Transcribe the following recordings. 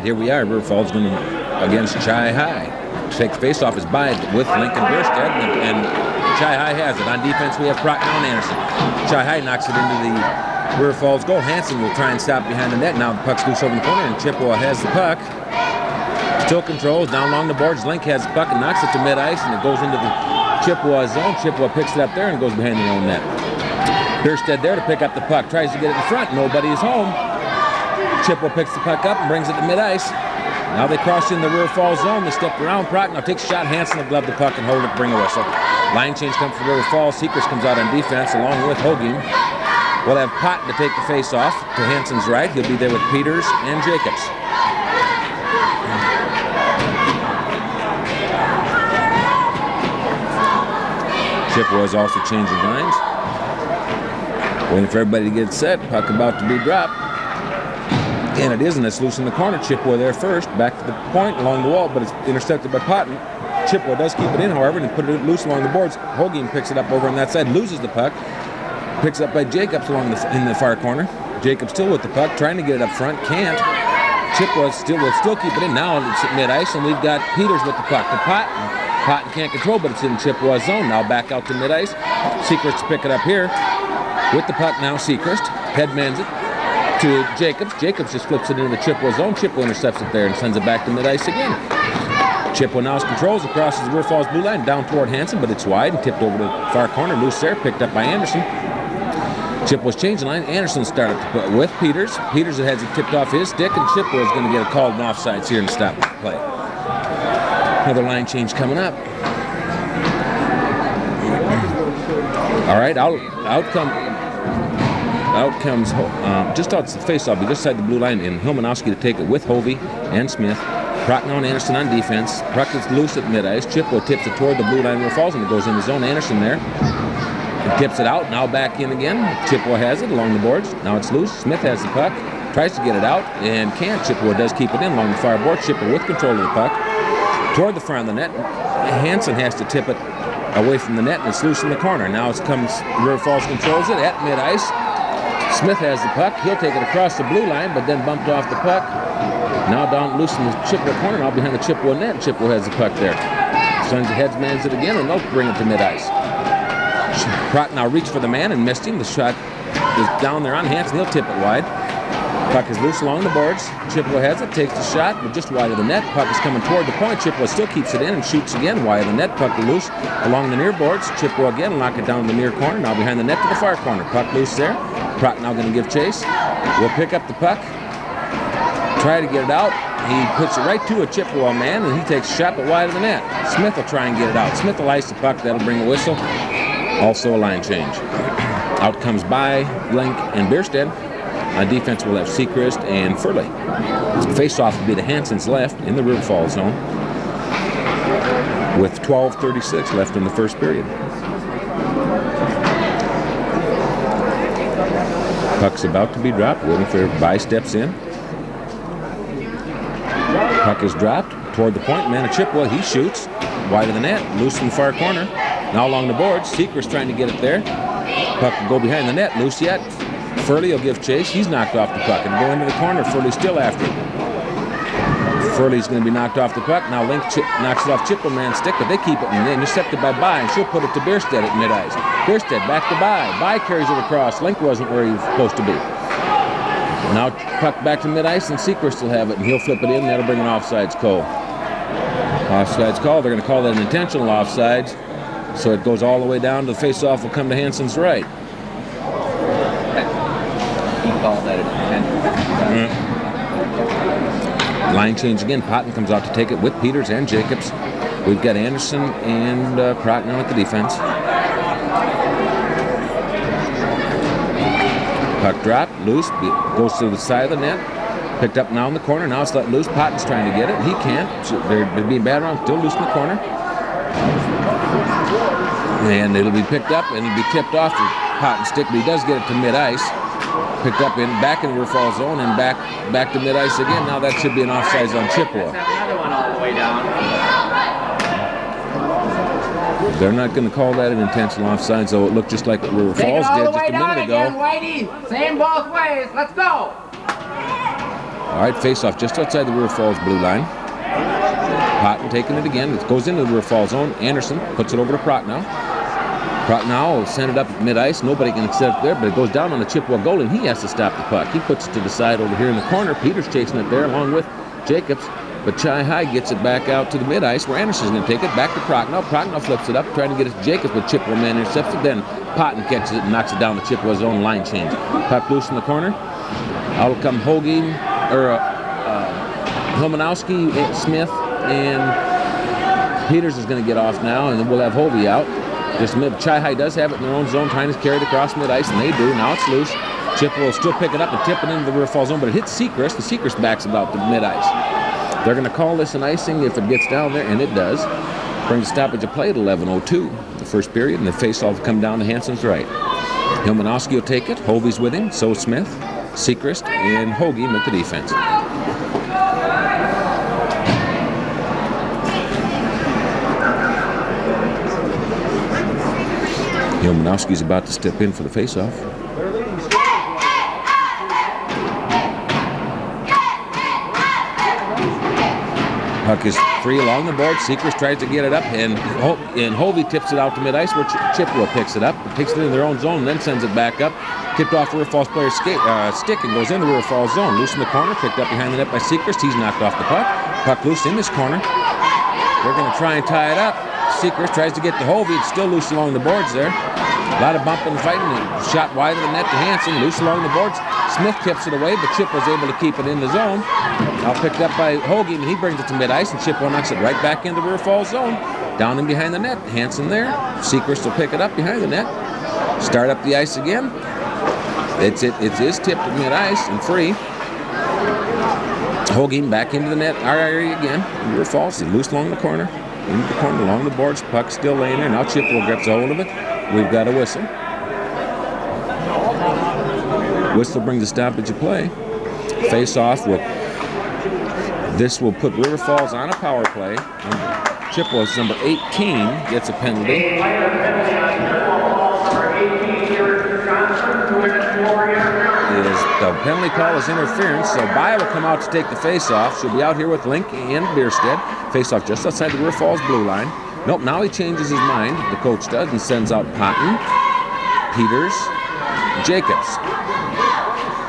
right, here we are. River Falls going against Chi High. To take the face-off is by with Lincoln Bierstead, and Chi High has it. On defense, we have Procknow and Anderson. Chi High knocks it into the River Falls goal. Hansen will try and stop behind the net. Now the puck's loose over the corner, and Chippewa has the puck. Still controls down along the boards. Link has the puck and knocks it to mid-ice, and it goes into the Chippewa zone. Chippewa picks it up there and goes behind their own net. Bierstead there to pick up the puck. Tries to get it in front. Nobody is home. Chippewa picks the puck up and brings it to mid-ice. Now they cross in the River Falls zone. They step around. Procknow takes a shot. Hansen will glove the puck and hold it, bring a whistle. Line change comes from River Falls. Seekers comes out on defense along with Hogan. We'll have Potton to take the face-off to Hansen's right. He'll be there with Peters and Jacobs. Chippewa is also changing lines. Waiting for everybody to get set. Puck about to be dropped. And it isn't. It's loose in the corner. Chippewa there first. Back to the point along the wall, but it's intercepted by Potton. Chippewa does keep it in, however, and put it loose along the boards. Hogan picks it up over on that side, loses the puck. Picks up by Jacobs along in the far corner. Jacobs still with the puck, trying to get it up front. Can't. Chippewa will still keep it in. Now it's at mid-ice, and we've got Peters with the puck. The Potton can't control, but it's in Chippewa's zone. Now back out to mid-ice. Sechrist to pick it up here. With the puck now, Sechrist headmans it to Jacobs. Jacobs just flips it into the Chippewa zone. Chippewa intercepts it there and sends it back to mid-ice again. Chippewa now controls, crosses the River Falls blue line down toward Hansen, but it's wide and tipped over to the far corner. Loose there, picked up by Anderson. Chippewa's changing line. Anderson started with Peters. Peters has it tipped off his stick, and Chippewa is going to get a called offsides here and stop the play. Another line change coming up. All right, out comes just out the face-off, just inside the blue line, and Hilmanowski to take it with Hovey and Smith. Procknow and Anderson on defense. Puck is loose at mid-ice. Chippewa tips it toward the blue line where it falls, and it goes in the zone. Anderson there. It tips it out, now back in again. Chippewa has it along the boards. Now it's loose. Smith has the puck. Tries to get it out, and can't. Chippewa does keep it in along the far board. Chippewa with control of the puck. Toward the front of the net. Hansen has to tip it away from the net, and it's loose in the corner. Now it comes, River Falls controls it at mid-ice. Smith has the puck. He'll take it across the blue line, but then bumped off the puck. Now down loose in the Chippewa corner, now behind the Chippewa net. Chippewa has the puck there. Sends the headsmans it again, and they'll bring it to mid-ice. Procknow reached for the man and missed him. The shot is down there on Hansen. He'll tip it wide. Puck is loose along the boards. Chippewa has it, takes the shot, but just wide of the net. Puck is coming toward the point. Chippewa still keeps it in and shoots again wide of the net. Puck loose along the near boards. Chippewa again, lock it down the near corner. Now behind the net to the far corner. Puck loose there. Procknow going to give chase. Will pick up the puck. Try to get it out. He puts it right to a Chippewa man, and he takes a shot but wide of the net. Smith will try and get it out. Smith will ice the puck. That'll bring a whistle. Also a line change. Out comes by Link and Bierstead. On defense, we'll have Sechrist and Furley. Face-off will be to Hansen's left in the River Falls zone with 12:36 left in the first period. Puck's about to be dropped. Waiting for By steps in. Puck is dropped toward the point. Man of Chippewa, he shoots wide of the net, loose in the far corner. Now along the boards, Sechrist trying to get it there. Puck will go behind the net, loose yet. Furley will give chase. He's knocked off the puck and go into the corner. Furley's still after it. Furley's going to be knocked off the puck. Now Link knocks it off Chippewa man's stick, but they keep it and they intercept it by and she'll put it to Bierstead at mid-ice. Bierstead back to By carries it across. Link wasn't where he was supposed to be. Now puck back to mid-ice, and Sechrist will have it, and he'll flip it in. That'll bring an offsides call. Offsides call. They're going to call that an intentional offsides. So it goes all the way down to the face-off will come to Hansen's right. He called that an intentional. Line change again. Potton comes out to take it with Peters and Jacobs. We've got Anderson and Procknow at the defense. Puck dropped, loose, goes to the side of the net. Picked up now in the corner. Now it's let loose. Potton's trying to get it. He can't. They're being battered on. Still loose in the corner. And it'll be picked up and it'll be tipped off the Potton's stick, but he does get it to mid-ice. Picked up back in the River Falls zone and back to mid-ice again. Now that should be an offsides on Chippewa. Another one all the way down. They're not going to call that an intentional offsides, though it looked just like River Falls did just a minute ago. Again, Whitey. Same both ways. Let's go. All right, face-off just outside the River Falls blue line. Patton taking it again. It goes into the River Falls zone. Anderson puts it over to Prochnow. Prochnow will send it up at mid-ice. Nobody can accept it there, but it goes down on the Chippewa goalie, and he has to stop the puck. He puts it to the side over here in the corner. Peters chasing it there along with Jacobs, but Chi High gets it back out to the mid-ice where Anderson's going to take it back to Prochnow. Prochnow flips it up, trying to get it to Jacobs, but Chippewa man intercepts it. Then Patton catches it and knocks it down the Chippewa zone line change. Puck loose in the corner. Out will come Hoagie, or Hilmanowski, Smith, and Peters is going to get off now, and then we'll have Hovey out. Just Chi High does have it in their own zone, trying to carry it across mid-ice, and they do. Now it's loose. Chippewa will still pick it up and tip it into the River Falls zone, but it hits Sechrist. The Sechrist backs it out to mid-ice. They're going to call this an icing if it gets down there, and it does. Brings a stoppage of play at 11:02, the first period, and the face-off will come down to Hansen's right. Hilmanowski will take it. Hovey's with him. So Smith, Sechrist, and Hoagie with the defense. Hilmanowski's about to step in for the face-off. Puck is free along the board. Sechrist tries to get it up, and Hovey tips it out to mid-ice where Chippewa picks it up, takes it in their own zone, and then sends it back up. Tipped off River Falls player's stick and goes in the River Falls zone. Loose in the corner, picked up behind the net by Sechrist. He's knocked off the puck. Puck loose in this corner. They're going to try and tie it up. Sechrist tries to get to Hovey. It's still loose along the boards there. A lot of bumping and fighting. And shot wide of the net to Hansen. Loose along the boards. Smith tips it away, but Chippewa's able to keep it in the zone. Now picked up by Hoagie, and he brings it to mid-ice, and Chippewa knocks it right back into the River Falls zone. Down in behind the net. Hansen there. Sechrist will pick it up behind the net. Start up the ice again. It is tipped at mid-ice and free. Hoagie back into the net. Our area again. River Falls. He's loose along the corner. Into the corner, along the boards. Puck still laying there. Now Chippewa grabs a hold of it. We've got a whistle. Whistle brings a stoppage of play. Face off. This will put River Falls on a power play. Chippewa's number 18 gets a penalty. The penalty call is interference, so Baya will come out to take the face-off. She'll be out here with Link and Bierstead. Face-off just outside the River Falls blue line. Nope, now he changes his mind, the coach does, and sends out Patton, Peters, Jacobs.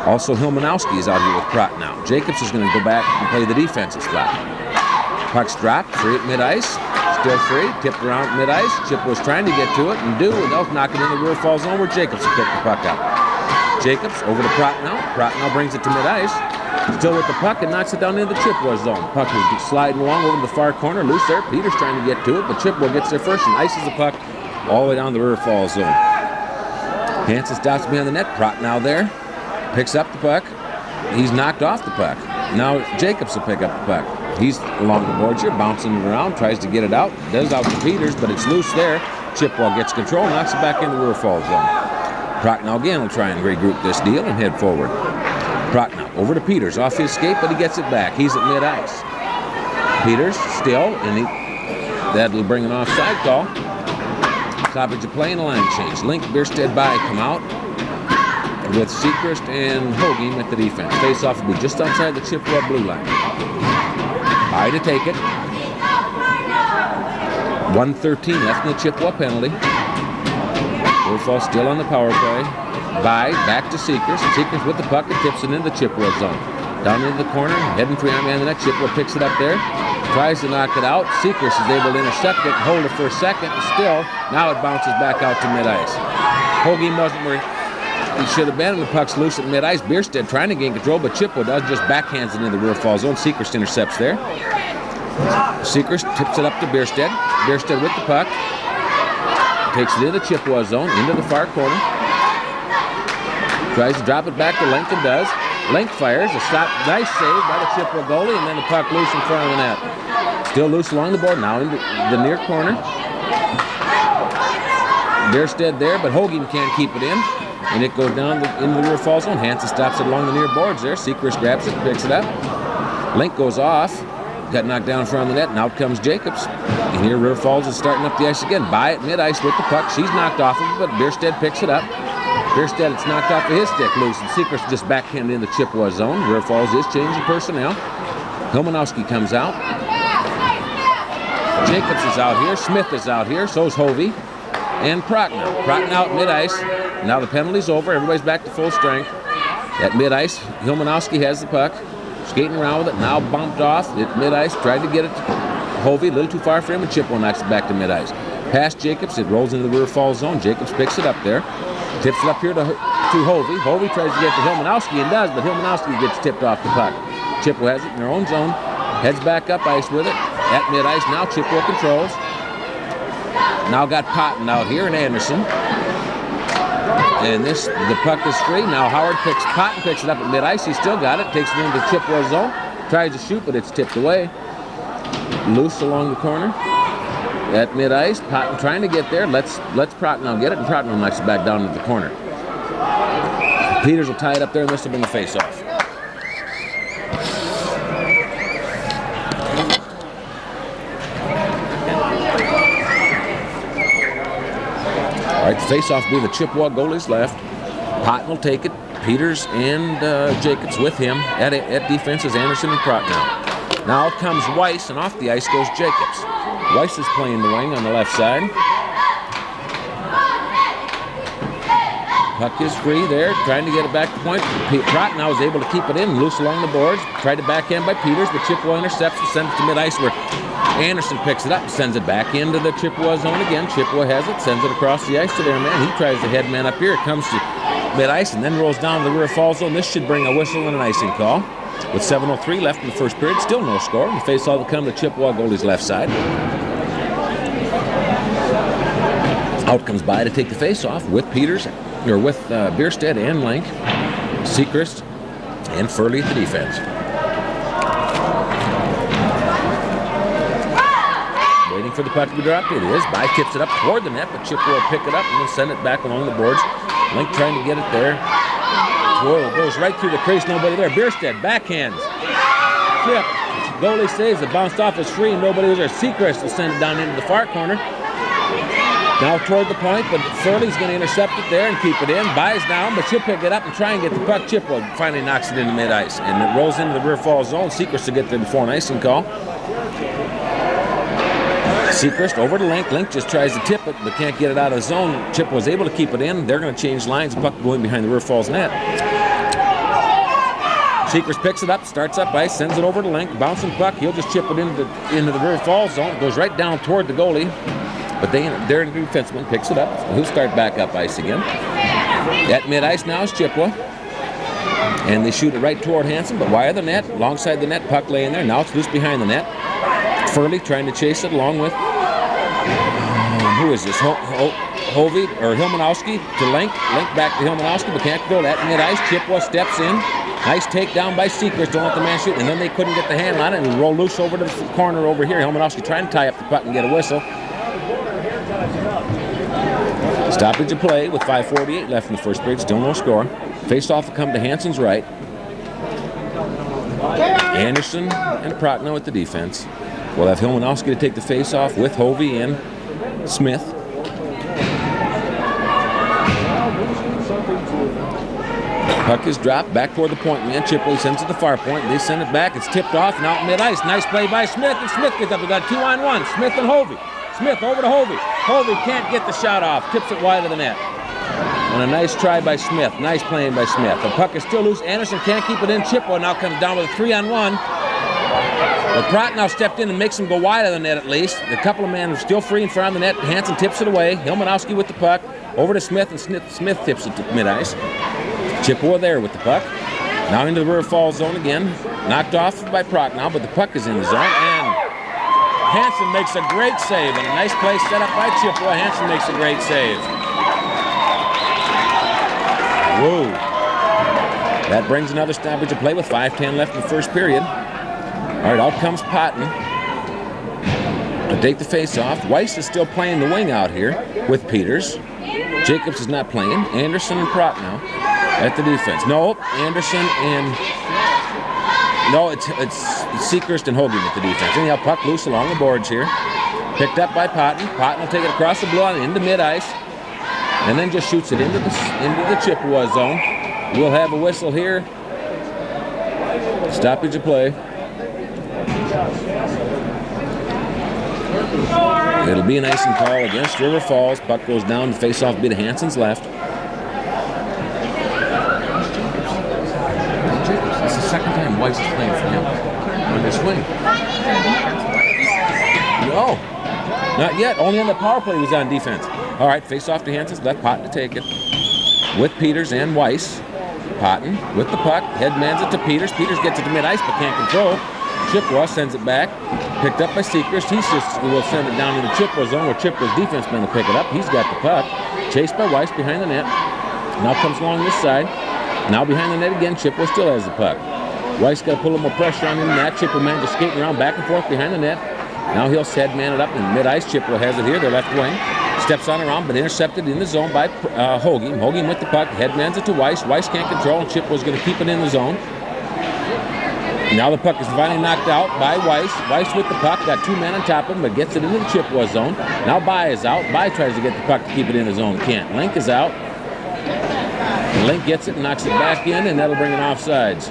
Also, Hilmanowski is out here with Prochnow. Jacobs is going to go back and play the defensive spot. Puck's dropped, free at mid-ice. Still free, tipped around at mid-ice. Chip was trying to get to it, and they'll knock it in the River Falls zone where Jacobs will pick the puck up. Jacobs over to Prochnow. Prochnow brings it to mid-ice. Still with the puck and knocks it down into the Chippewa zone. Puck is sliding along over to the far corner. Loose there. Peters trying to get to it, but Chippewa gets there first and ices the puck all the way down the River Falls zone. Hansen stops behind the net. Prochnow there. Picks up the puck. He's knocked off the puck. Now Jacobs will pick up the puck. He's along the boards here, bouncing it around, tries to get it out. Does out to Peters, but it's loose there. Chippewa gets control, knocks it back into the River Falls zone. Prochnow again will try and regroup this deal and head forward. Prochnow over to Peters, off his skate, but he gets it back. He's at mid-ice. Peters still, and that'll bring an offside call. Stoppage of play and a line change. Link, Bierstead, Bye come out with Sechrist and Hoagie at the defense. Face-off will be just outside the Chippewa blue line. Bye to take it. 1:13 left in the Chippewa penalty. River Falls still on the power play. Bye, back to Sechrist. Sechrist with the puck and tips it into the Chippewa zone. Down into the corner, heading for behind the net. Chippewa picks it up there. Tries to knock it out. Sechrist is able to intercept it, hold it for a second. Still, now it bounces back out to mid-ice. Hoagie wasn't where he should have been, and the puck's loose at mid-ice. Bierstead trying to gain control, but Chippewa does just backhands it into the River Falls zone. Sechrist intercepts there. Sechrist tips it up to Bierstead. Bierstead with the puck. Takes it into the Chippewa zone, into the far corner. Tries to drop it back to Link and does. Link fires, a stop, nice save by the Chippewa goalie, and then the puck loose in front of the net. Still loose along the board, now into the near corner. Bierstead there, but Hoagie can't keep it in. And it goes down into the River Falls zone. Hansen stops it along the near boards there. Sechrist grabs it, picks it up. Link goes off. Got knocked down in front of the net, and out comes Jacobs. And here River Falls is starting up the ice again. Bye at mid-ice with the puck. She's knocked off of it, but Bierstead picks it up. Bierstead, it's knocked off of his stick loose, and Sechrist just backhand in the Chippewa zone. River Falls is changing personnel. Hilmanowski comes out. Jacobs is out here. Smith is out here. So's Hovey. And Prochnow. Prochnow out mid-ice. Now the penalty's over. Everybody's back to full strength. At mid-ice, Hilmanowski has the puck. Skating around with it. Now bumped off at mid-ice. Tried to get it to Hovey. A little too far for him, and Chippewa knocks it back to mid-ice. Past Jacobs. It rolls into the River Falls zone. Jacobs picks it up there. Tips it up here to Hovey. Hovey tries to get to Hilmanowski and does, but Hilmanowski gets tipped off the puck. Chippewa has it in their own zone. Heads back up ice with it. At mid-ice now, Chippewa controls. Now got Potton out here and Anderson. And the puck is free. Now Potton picks it up at mid-ice. He still got it. Takes it into Chippewa zone. Tries to shoot, but it's tipped away. Loose along the corner. At mid-ice, Potton trying to get there. Let's Prochnow get it, and Prochnow knocks it back down into the corner. Peters will tie it up there, and this will bring the face-off. All right, the face-off will be the Chippewa goalies left. Potton will take it. Peters and Jacobs with him. At defense is Anderson and Prochnow. Now out comes Weiss, and off the ice goes Jacobs. Weiss is playing the wing on the left side. Puck is free there, trying to get it back to point. Prochnow is able to keep it in, loose along the boards. Tried to backhand by Peters, but Chippewa intercepts and sends it to mid-ice where Anderson picks it up and sends it back into the Chippewa zone again. Chippewa has it, sends it across the ice to their man. He tries to head man up here. It comes to mid-ice and then rolls down to the River Falls zone. This should bring a whistle and an icing call. With 7:03 left in the first period, still no score. The face-off will come to Chippewa goalie's left side. Out comes by to take the face-off with Peters, or with Bierstead and Lank, Sechrist, and Furley at the defense. Waiting for the puck to be dropped. It is. By tips it up toward the net, but Chippewa will pick it up and then send it back along the boards. Link trying to get it there. Whoa, goes right through the crease, nobody there. Bierstead backhands. Chip. Goalie saves it, bounced off, it's free, and nobody was there. Sechrist will send it down into the far corner. Now toward the point, but Furley's going to intercept it there and keep it in. Buys down, but she'll pick it up and try and get the puck. Chippewa finally knocks it into mid-ice, and it rolls into the River Falls zone. Sechrist will get there before an icing call. Sechrist over to Link. Link just tries to tip it, but can't get it out of the zone. Chippewa was able to keep it in. They're going to change lines. The puck going behind the River Falls net. Sechrist picks it up, starts up ice, sends it over to Link. Bouncing puck, he'll just chip it into the River Falls zone. It goes right down toward the goalie. But their defenseman picks it up. He'll start back up ice again. At mid-ice now is Chippewa. And they shoot it right toward Hansen, but wire the net. Alongside the net, puck laying there. Now it's loose behind the net. Furley trying to chase it along with, who is this? Hovey or Hilmanowski to Link. Link back to Hilmanowski, but can't go at mid-ice. Chippewa steps in. Nice takedown by Sechrist. Don't let the man shoot. And then they couldn't get the hand on it and roll loose over to the corner over here. Hilmanowski trying to tie up the puck and get a whistle. Stoppage of play with 5:48 left in the first period. Still no score. Face-off will come to Hansen's right. Anderson and Prochnow at the defense. We'll have Hilmanowski to take the face-off with Hovey and Smith. Puck is dropped back toward the point man. Chippewa sends it to the far point. They send it back. It's tipped off and out mid-ice. Nice play by Smith, and Smith gets up. We got 2-on-1. Smith and Hovey. Smith over to Hovey. Hovey can't get the shot off. Tips it wide of the net. And a nice try by Smith. Nice playing by Smith. The puck is still loose. Anderson can't keep it in. Chippewa now comes down with a 3-on-1. But Prochnow stepped in and makes him go wide of the net at least. The couple of men are still free in front of the net. Hansen tips it away. Hilmanowski with the puck. Over to Smith, and Smith tips it to mid-ice. Chippewa there with the puck. Now into the River Falls zone again. Knocked off by Prochnow, but the puck is in the zone. And Hansen makes a great save. And a nice play set up by Chippewa. Hansen makes a great save. Whoa. That brings another stoppage of play with 5:10 left in the first period. All right, out comes Potton to take the face-off. Weiss is still playing the wing out here with Peters. Jacobs is not playing. Anderson and Prochnow at the defense. No, Anderson and... No, it's Sechrist and Hogan at the defense. Anyhow, puck loose along the boards here. Picked up by Potton. Potton will take it across the blue line into mid-ice. and then just shoots it into the Chippewa zone. We'll have a whistle here. Stoppage of play. It'll be an icing call against River Falls. Puck goes down, the face-off bit of Hansen's left. It's the second time Weiss is playing for him on this swing. No, not yet. Only on the power play he was on defense. All right, face-off to Hansen's left, Potton to take it. With Peters and Weiss. Potton with the puck, headmans it to Peters. Peters gets it to mid-ice but can't control. Chippewa sends it back, picked up by Seacrest. He will send it down in the Chippewa zone where Chippewa's defenseman will pick it up. He's got the puck, chased by Weiss behind the net. Now comes along this side. Now behind the net again, Chippewa still has the puck. Weiss got to put a little more pressure on him than that. Chippewa man just skating around back and forth behind the net. Now he'll headman it up in mid-ice. Chippewa has it here, their left wing. Steps on around, but intercepted in the zone by Hoagie. Hoagie with the puck, headmans it to Weiss. Weiss can't control, and Chippewa's going to keep it in the zone. Now the puck is finally knocked out by Weiss. Weiss with the puck, got two men on top of him, but gets it into the Chippewa zone. Now Bai is out. Bai tries to get the puck to keep it in the zone. Can't. Link is out. Link gets it and knocks it back in, and that'll bring it offsides.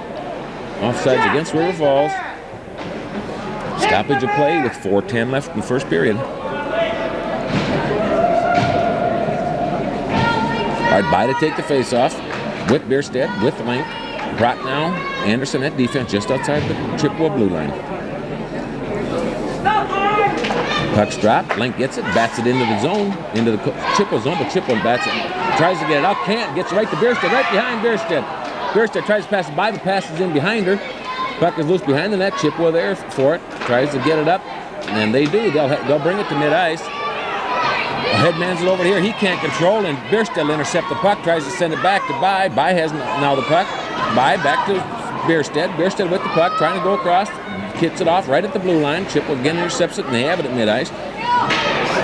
Offsides against River Falls. Stoppage of play with 4:10 left in the first period. All right, Bai to take the face-off with Bierstedt, with Link. Pratt now, Anderson at defense just outside the Chippewa blue line. Puck's dropped, Link gets it, bats it into the zone, into the Chippewa zone, but Chippewa bats it. Tries to get it out, can't, gets it right to Bierstedt, right behind Bierstedt. Bierstedt tries to pass it by, the pass is in behind her. Puck is loose behind the net, Chippewa there for it, tries to get it up, and they do. They'll bring it to mid-ice. Headman's it over here, he can't control, and Bierstedt will intercept the puck, tries to send it back to Bai. Bai has now the puck. Bai back to Bierstedt. Bierstedt with the puck, trying to go across, kicks it off right at the blue line. Chippewa again intercepts it, and they have it at mid-ice.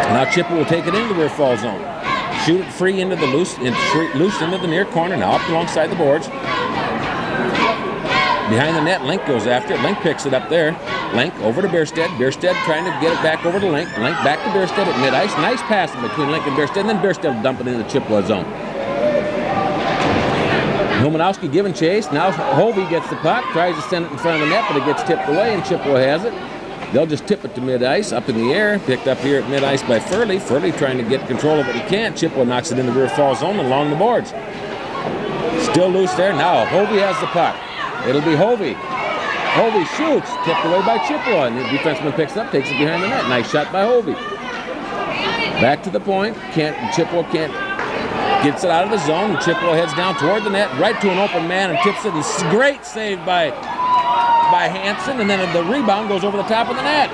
Now Chippewa will take it into the River Falls zone. Shoot it free into the loose into the near corner, now up alongside the boards. Behind the net, Link goes after it. Link picks it up there. Link over to Bierstedt. Bierstedt trying to get it back over to Link. Link back to Bierstedt at mid-ice. Nice passing between Link and Bierstedt, and then Bierstedt will dump it into the Chippewa zone. Humanowski giving chase. Now Hovey gets the puck, tries to send it in front of the net, but it gets tipped away, and Chippewa has it. They'll just tip it to mid-ice, up in the air. Picked up here at mid-ice by Furley. Furley trying to get control of it. He can't. Chippewa knocks it into the River Falls zone along the boards. Still loose there. Now Hovey has the puck. It'll be Hovey. Hovey shoots, tipped away by Chippewa, and the defenseman picks it up, takes it behind the net. Nice shot by Hovey. Back to the point. Chippewa can't. Gets it out of the zone. Chippewa heads down toward the net, right to an open man, and tips it. And great save by Hansen, and then the rebound goes over the top of the net.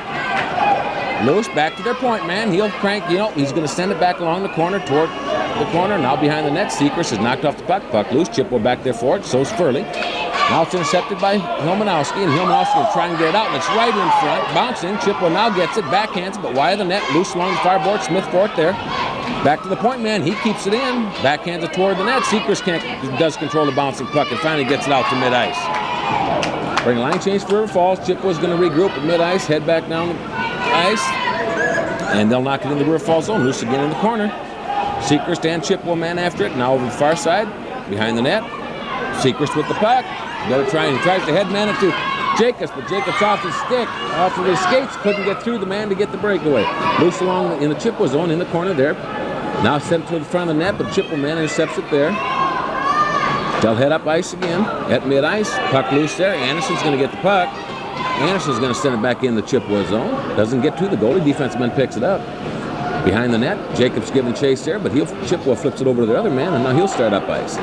Loose back to their point man. He'll crank. He's going to send it back along the corner toward the corner. Now behind the net, Seacrest has knocked off the puck. Puck loose. Chippewa back there for it. So's Furley. Now it's intercepted by Hilmanowski, and Hilmanowski will try and get it out, and it's right in front, bouncing. Chippewa now gets it, backhands it, but wide of the net, loose along the far board. Smith for it there. Back to the point man, he keeps it in, backhands it toward the net. Seacrest does control the bouncing puck and finally gets it out to mid-ice. Bring a line change for River Falls. Chippewa's going to regroup at mid-ice, head back down the ice, and they'll knock it in the River Falls zone. Loose again in the corner. Seacrest and Chippewa man after it. Now over the far side, behind the net. Seacrest with the puck. He tries to headman it to Jacobs, but Jacobs off his stick, off of his skates, couldn't get through the man to get the breakaway. Loose along in the Chippewa zone in the corner there. Now sent to the front of the net, but Chippewa man intercepts it there. They'll head up ice again at mid-ice. Puck loose there. Anderson's going to get the puck. Anderson's going to send it back in the Chippewa zone. Doesn't get to the goalie. Defenseman picks it up. Behind the net, Jacobs giving chase there, but Chippewa flips it over to the other man, and now he'll start up ice.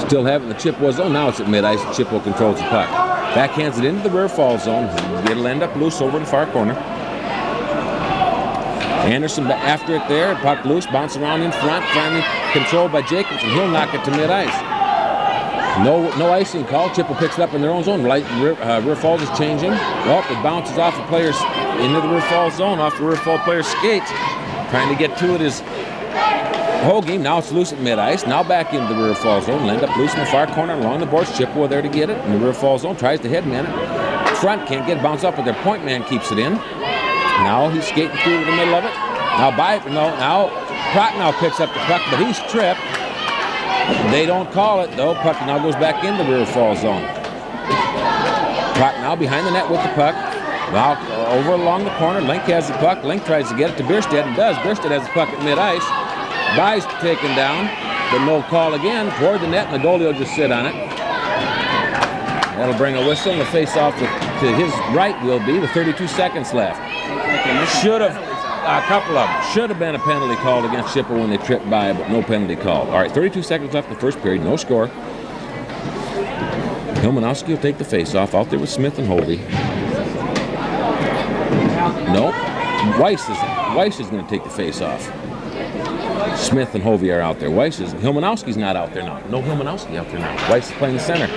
Still having the Chippewa zone. Now it's at mid-ice, and Chippewa controls the puck. Backhands it into the River Falls zone. It'll end up loose over the far corner. Anderson after it there. Puck loose, bounce around in front. Finally controlled by Jacobs, and he'll knock it to mid-ice. No icing call. Chippewa picks it up in their own zone. River Falls is changing. Well, it bounces off the players into the River Falls zone, off the River Falls player's skates. Trying to get to it is Hoagie. Now it's loose at mid-ice. Now back into the River Falls zone. End up loose in the far corner along the boards. Chippewa there to get it in the River Falls zone. Tries to headman it. Front can't get it bounced up, but their point man keeps it in. Now he's skating through the middle of it. Now Prochnow picks up the puck, but he's tripped. They don't call it, though. Puck now goes back into the River Falls zone. Prochnow behind the net with the puck. Now over along the corner. Link has the puck. Link tries to get it to Bierstedt and does. Bierstedt has the puck at mid-ice. By's taken down, but no call again toward the net, and the goalie will just sit on it. That'll bring a whistle, and the face-off to his right will be with 32 seconds left. Should have, a couple of them, should have been a penalty called against Chippewa when they tripped by, but no penalty called. All right, 32 seconds left in the first period, no score. Hilmanowski will take the face-off out there with Smith and Hovey. No, Weiss is going to take the face-off. Smith and Hovey are out there. Hilmanowski's not out there now. No Hilmanowski out there now. Weiss is playing the center.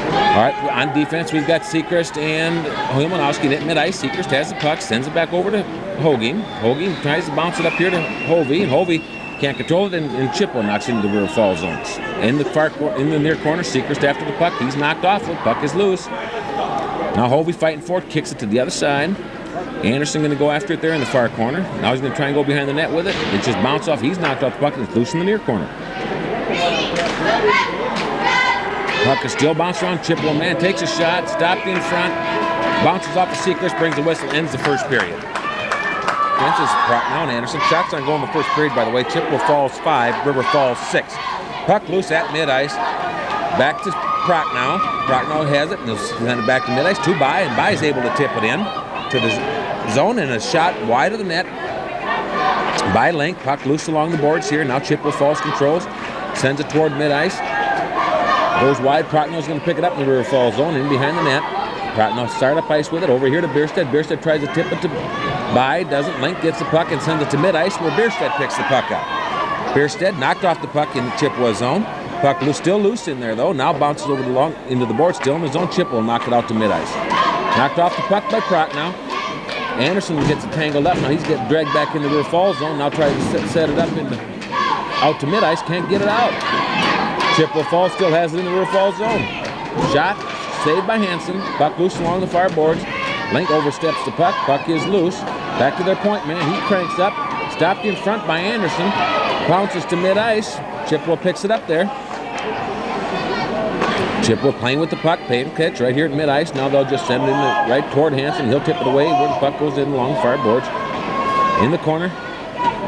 All right, on defense, we've got Seacrest and Hilmanowski at mid-ice. Seacrest has the puck, sends it back over to Hogan. Hogan tries to bounce it up here to Hovey, and Hovey can't control it, and Chippewa knocks into the River Falls zones. In the near corner, Seacrest after the puck. He's knocked off. The puck is loose. Now Hovey fighting for it, kicks it to the other side. Anderson going to go after it there in the far corner. Now he's going to try and go behind the net with it. It just bounced off. He's knocked off the puck, and it's loose in the near corner. Puck is still bouncing around. Chippewa man takes a shot, stopped in front, bounces off the Seacrest, brings the whistle, ends the first period. Fences Prochnow and Anderson. Shots on goal in the first period, by the way. Chippewa Falls 5, River Falls 6. Puck loose at mid-ice. Back to Prochnow. Prochnow has it, and he'll send it back to mid-ice to By, and By is able to tip it in to the zone, and a shot wide of the net by Link. Puck loose along the boards here. Now Chippewa Falls controls, sends it toward mid-ice. Goes wide. Prochnow's going to pick it up in the River Falls zone, in behind the net. Prochnow start up ice with it. Over here to Bierstedt. Bierstedt tries to tip it to By. Doesn't. Link gets the puck and sends it to mid-ice, where Bierstedt picks the puck up. Bierstedt knocked off the puck in the Chippewa zone. Puck still loose in there, though. Now bounces over into the board, still in his own. Chippewa will knock it out to mid-ice. Knocked off the puck by Prochnow. Anderson gets it tangled up. Now he's getting dragged back into the River Falls zone. Now tries to set it up out to mid-ice. Can't get it out. Chippewa Falls still has it in the River Falls zone. Shot saved by Hansen. Puck loose along the far boards. Link oversteps the puck. Puck is loose. Back to their point man. He cranks up. Stopped in front by Anderson. Bounces to mid-ice. Chippewa picks it up there. Chippewa playing with the puck, paying catch right here at mid-ice. Now they'll just send it right toward Hansen. He'll tip it away where the puck goes in along the far boards. In the corner,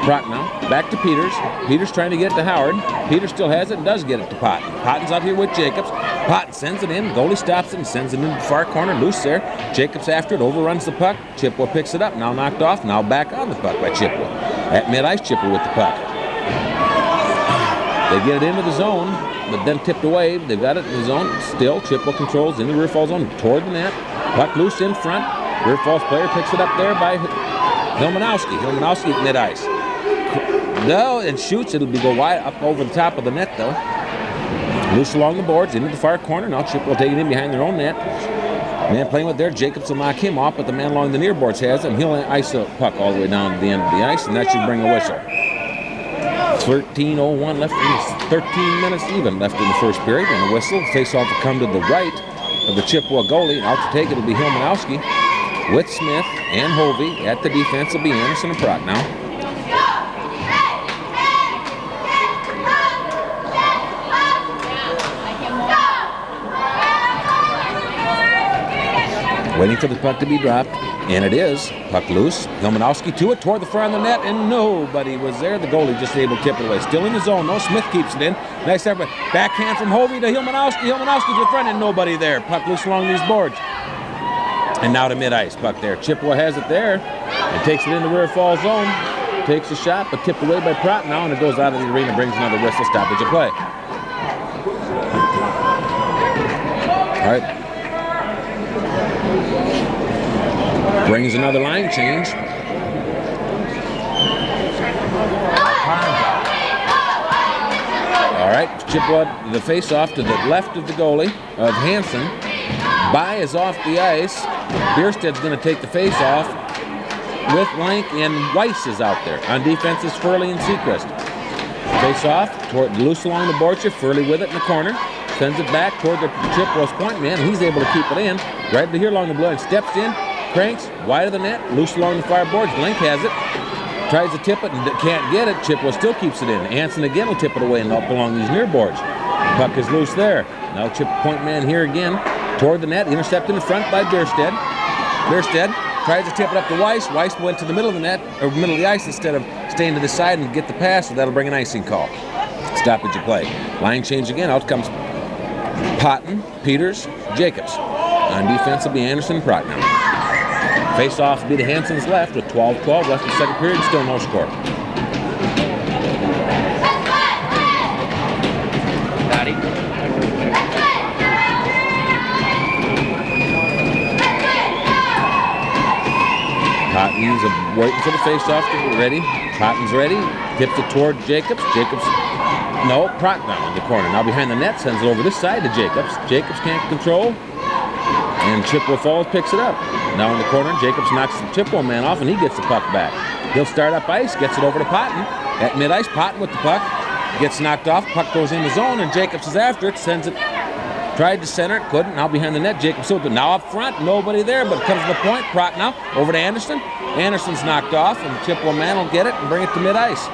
Prochnow. Back to Peters. Peters trying to get it to Howard. Peters still has it and does get it to Potton. Potton's out here with Jacobs. Potton sends it in. Goalie stops it and sends it into the far corner. Loose there. Jacobs after it. Overruns the puck. Chippewa picks it up. Now knocked off. Now back on the puck by Chippewa. At mid-ice, Chippewa with the puck. They get it into the zone, but then tipped away. They've got it in the zone. Still, Chippewa controls in the River Falls zone toward the net. Puck loose in front. River Falls player picks it up there by Hilmanowski. Hilmanowski at mid-ice. No, and shoots. It'll go wide up over the top of the net, though. Loose along the boards, into the far corner. Now Chippewa taking it in behind their own net. Man playing with there. Jacobs will knock him off, but the man along the near boards has it, and he'll ice the puck all the way down to the end of the ice, and that should bring a whistle. 13:01 left, 13 minutes even left in the first period, and a whistle. Face-off will come to the right of the Chippewa goalie. Out to take it will be Hilmanowski with Smith and Hovey. At the defense will be Anderson and Prochnow. Waiting for the puck to be dropped, and it is. Puck loose. Hilmanowski to it, toward the front of the net, and nobody was there. The goalie just able to tip it away. Still in the zone. No, Smith keeps it in. Nice effort. Backhand from Hovey to Hilmanowski. Hilmanowski to the front, and nobody there. Puck loose along these boards. And now to mid-ice. Puck there. Chippewa has it there and takes it in the River Falls zone. Takes a shot, but tipped away by Prochnow, and it goes out of the arena, brings another whistle, stoppage of play. All right. Brings another line change. All right, Chippewa, the face-off to the left of the goalie, of Hansen. By is off the ice. Bierstedt's going to take the face-off with Lank, and Weiss is out there. On defense is Furley and Seacrest. Face-off, loose along the boards here. Furley with it in the corner. Sends it back toward the Chippewa's point man. He's able to keep it in. Right to here along the blue line. Steps in. Cranks, wide of the net, loose along the far boards. Link has it. tries to tip it and can't get it. Chippewa still keeps it in. Anson again will tip it away and up along these near boards. Puck is loose there. Now point man here again toward the net. Intercepted in front by Bierstead. Bierstead tries to tip it up to Weiss. Weiss went to the middle of the net, or middle of the ice, instead of staying to the side and get the pass, so that'll bring an icing call. Stoppage of play. Line change again. Out comes Potton, Peters, Jacobs. On defense will be Anderson and Prochnow. Face-off will be the Hansons left with 12-12 left in the second period. Still no score. Daddy. Potton's waiting for the face-off to get ready. Potton's ready. Tips it toward Jacobs. Jacobs, no, Prochnow in the corner. Now behind the net, sends it over this side to Jacobs. Jacobs can't control. And Chippewa Falls picks it up. Now in the corner, Jacobs knocks the Chippewa man off, and he gets the puck back. He'll start up ice, gets it over to Potton. At mid-ice, Potton with the puck. Gets knocked off, puck goes in the zone, and Jacobs is after it, sends it, tried to center it, couldn't. Now behind the net, Jacobs open. Now up front, nobody there, but it comes to the point. Prochnow over to Anderson. Anderson's knocked off, and the Chippewa man will get it and bring it to mid-ice.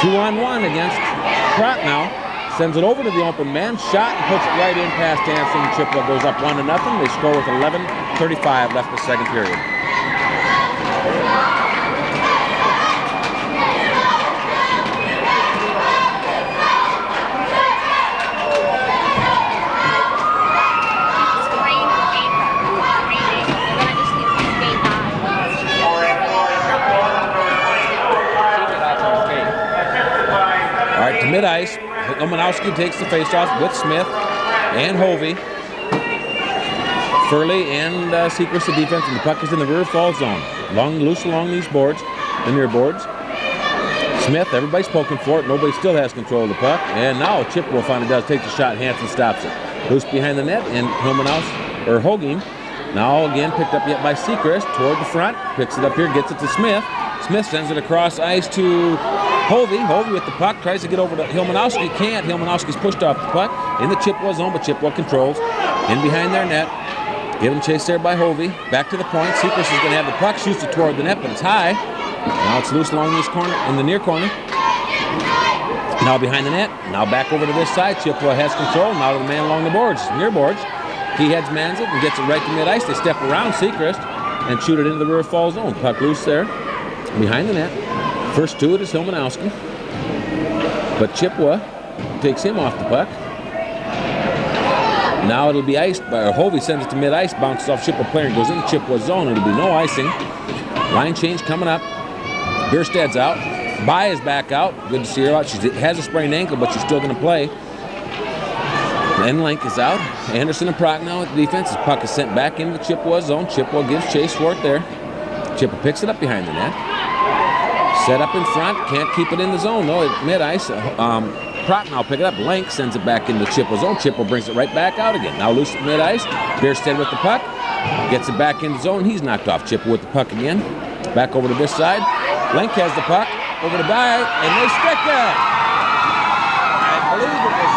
2-on-1 against Prochnow. Sends it over to the open man, shot, and puts it right in past Anderson. Chippewa goes up 1-0. They score with 11:35 left in the second period. All right, to mid-ice. Omanowski takes the face-off with Smith and Hovey. Furley and Seacrest the defense, and the puck is in the rear fall zone. Loose along these boards, the near boards. Smith, everybody's poking for it. Nobody still has control of the puck. And now Chippewa finally does take the shot. Hanson stops it. Loose behind the net, and Hogan now again picked up yet by Seacrest toward the front. Picks it up here, gets it to Smith. Smith sends it across ice to Hovey. Hovey with the puck, tries to get over to Hilmanowski. Can't. Hilmanowski's pushed off the puck in the Chippewa zone, but Chippewa controls. In behind their net. Given chase there by Hovey. Back to the point. Seacrest is going to have the puck. Shoots it toward the net, but it's high. Now it's loose along this corner, in the near corner. Now behind the net. Now back over to this side. Chippewa has control. Now to the man along the boards, near boards. He heads mans it and gets it right to mid-ice. They step around Seacrest and shoot it into the rear fall zone. Puck loose there. Behind the net. First to it is Hilmanowski. But Chippewa takes him off the puck. Now it'll be iced by Hovey, sends it to mid-ice, bounces off Chippewa player and goes into Chippewa zone. It'll be no icing. Line change coming up. Bierstad's out. Bai is back out. Good to see her out. She has a sprained ankle, but she's still going to play. And Link is out. Anderson and Prochnow at the defense. His puck is sent back into the Chippewa zone. Chippewa gives chase for it there. Chippewa picks it up behind the net. Set up in front. Can't keep it in the zone, though, at mid-ice. Prochnow pick it up. Link sends it back into the Chippewa zone. Chippewa brings it right back out again. Now loose at mid-ice. Bierstead with the puck. Gets it back in the zone. He's knocked off. Chippewa with the puck again. Back over to this side. Link has the puck. Over to Bai, and they stick it. I believe it was...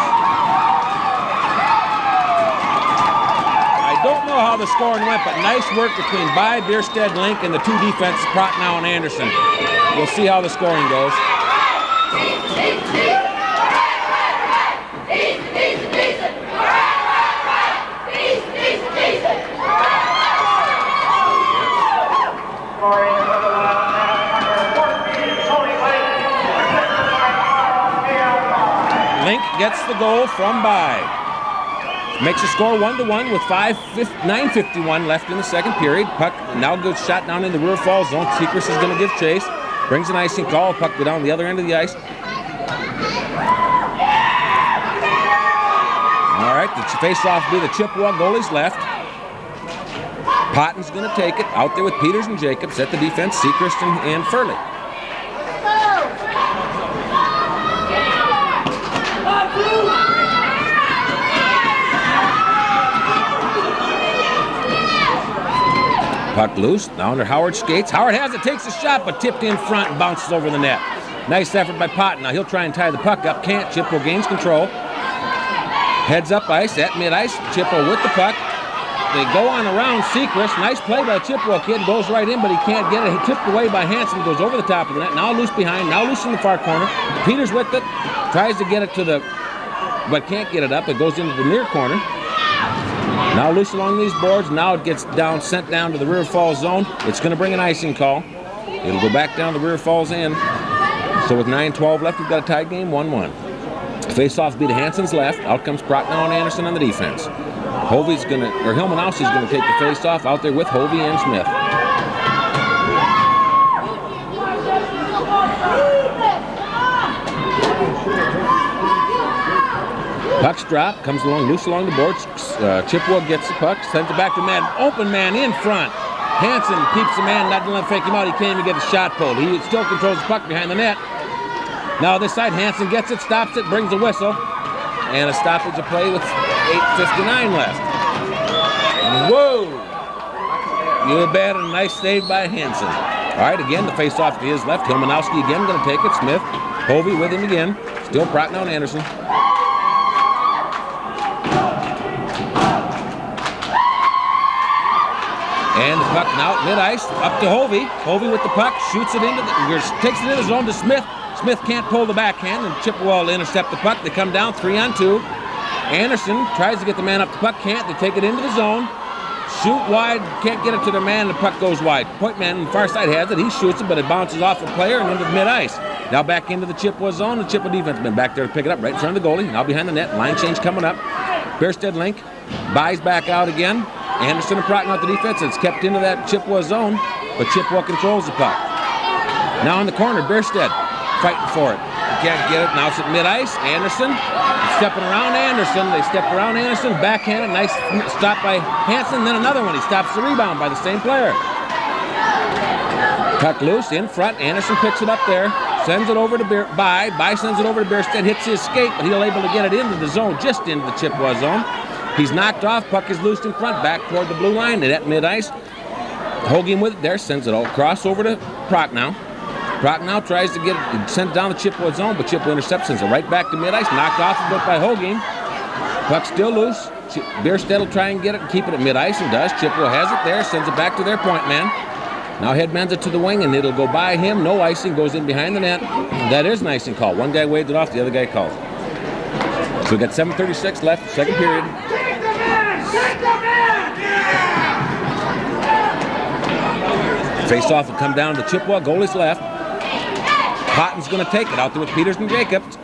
I don't know how the scoring went, but nice work between Bai, Bierstead, Link, and the two defenses, Prochnow and Anderson. We'll see how the scoring goes. Link gets the goal from Bai. Makes the score 1-1 with 9:51 left in the second period. Puck now goes shot down in the rear fall zone. Seacrest is going to give chase. Brings an icing call. Puck go down the other end of the ice. All right, the face-off will be the Chippewa goalies left. Potton's going to take it. Out there with Peters and Jacobs at the defense. Seacrest and Furley. Puck loose, now under Howard skates. Howard has it, takes a shot, but tipped in front and bounces over the net. Nice effort by Potton. Now he'll try and tie the puck up. Can't. Chippewa gains control. Heads up ice at mid-ice. Chippewa with the puck. They go on around Sechrist. Nice play by the Chippewa kid. Goes right in, but he can't get it. He tipped away by Hansen. Goes over the top of the net. Now loose behind. Now loose in the far corner. Peters with it. Tries to get it to the, but can't get it up. It goes into the near corner. Now loose along these boards. Now it gets down, sent down to the River Falls zone. It's going to bring an icing call. It'll go back down to the River Falls end. So with 9:12 left, we've got a tied game, 1-1. Face-off be to Hansen's left. Out comes Prochnow and Anderson on the defense. Hilmanowski's gonna take the face-off out there with Hovey and Smith. Puck's drop, comes along, loose along the boards. Chippewa gets the puck, sends it back to man. Open man in front. Hansen keeps the man, not to let him fake him out. He can't even get the shot pulled. He still controls the puck behind the net. Now this side, Hansen gets it, stops it, brings a whistle. And a stoppage of play with 8:59 left. Whoa! You bet, a nice save by Hansen. All right, again, the face-off to his left. Hilmanowski again going to take it. Smith, Hovey with him again. Still Prochnow and Anderson. And the puck now mid-ice, up to Hovey. Hovey with the puck, shoots it into takes it into the zone to Smith. Smith can't pull the backhand, and Chippewa will intercept the puck. They come down 3-on-2. Anderson tries to get the man up the puck, can't. They take it into the zone. Shoot wide, can't get it to their man, the puck goes wide. Point man on the far side has it. He shoots it, but it bounces off a player and into the mid-ice. Now back into the Chippewa zone. The Chippewa defense has been back there to pick it up right in front of the goalie. Now behind the net. Line change coming up. Bierstead Link buys back out again. Anderson and Prochnow at the defense. It's kept into that Chippewa zone, but Chippewa controls the puck. Now in the corner, Bierstead fighting for it. Can't get it. Now it's at mid-ice. Anderson stepping around Anderson. They step around Anderson. Backhanded. Nice stop by Hansen. Then another one. He stops the rebound by the same player. Puck loose in front. Anderson picks it up there. Sends it over to By. By sends it over to Bierstead. Hits his skate, but he'll able to get it into the zone, just into the Chippewa zone. He's knocked off. Puck is loosed in front. Back toward the blue line. And at mid-ice. Hogan with it there. Sends it all across over to Prochnow. Prochnow tries to get it, sent down the Chippewa zone, but Chippewa intercepts, sends it right back to mid-ice, knocked off a bit by Hogan. Puck still loose. Bierstead will try and get it and keep it at mid-ice, and does. Chippewa has it there, sends it back to their point man. Now headmans it to the wing, and it'll go by him. No icing, goes in behind the net. That is an icing call. One guy waved it off, the other guy called. So we got 7:36 left, second period. Face-off will come down to Chippewa, goalie's left. Cotton's going to take it out there with Peters and Jacobs.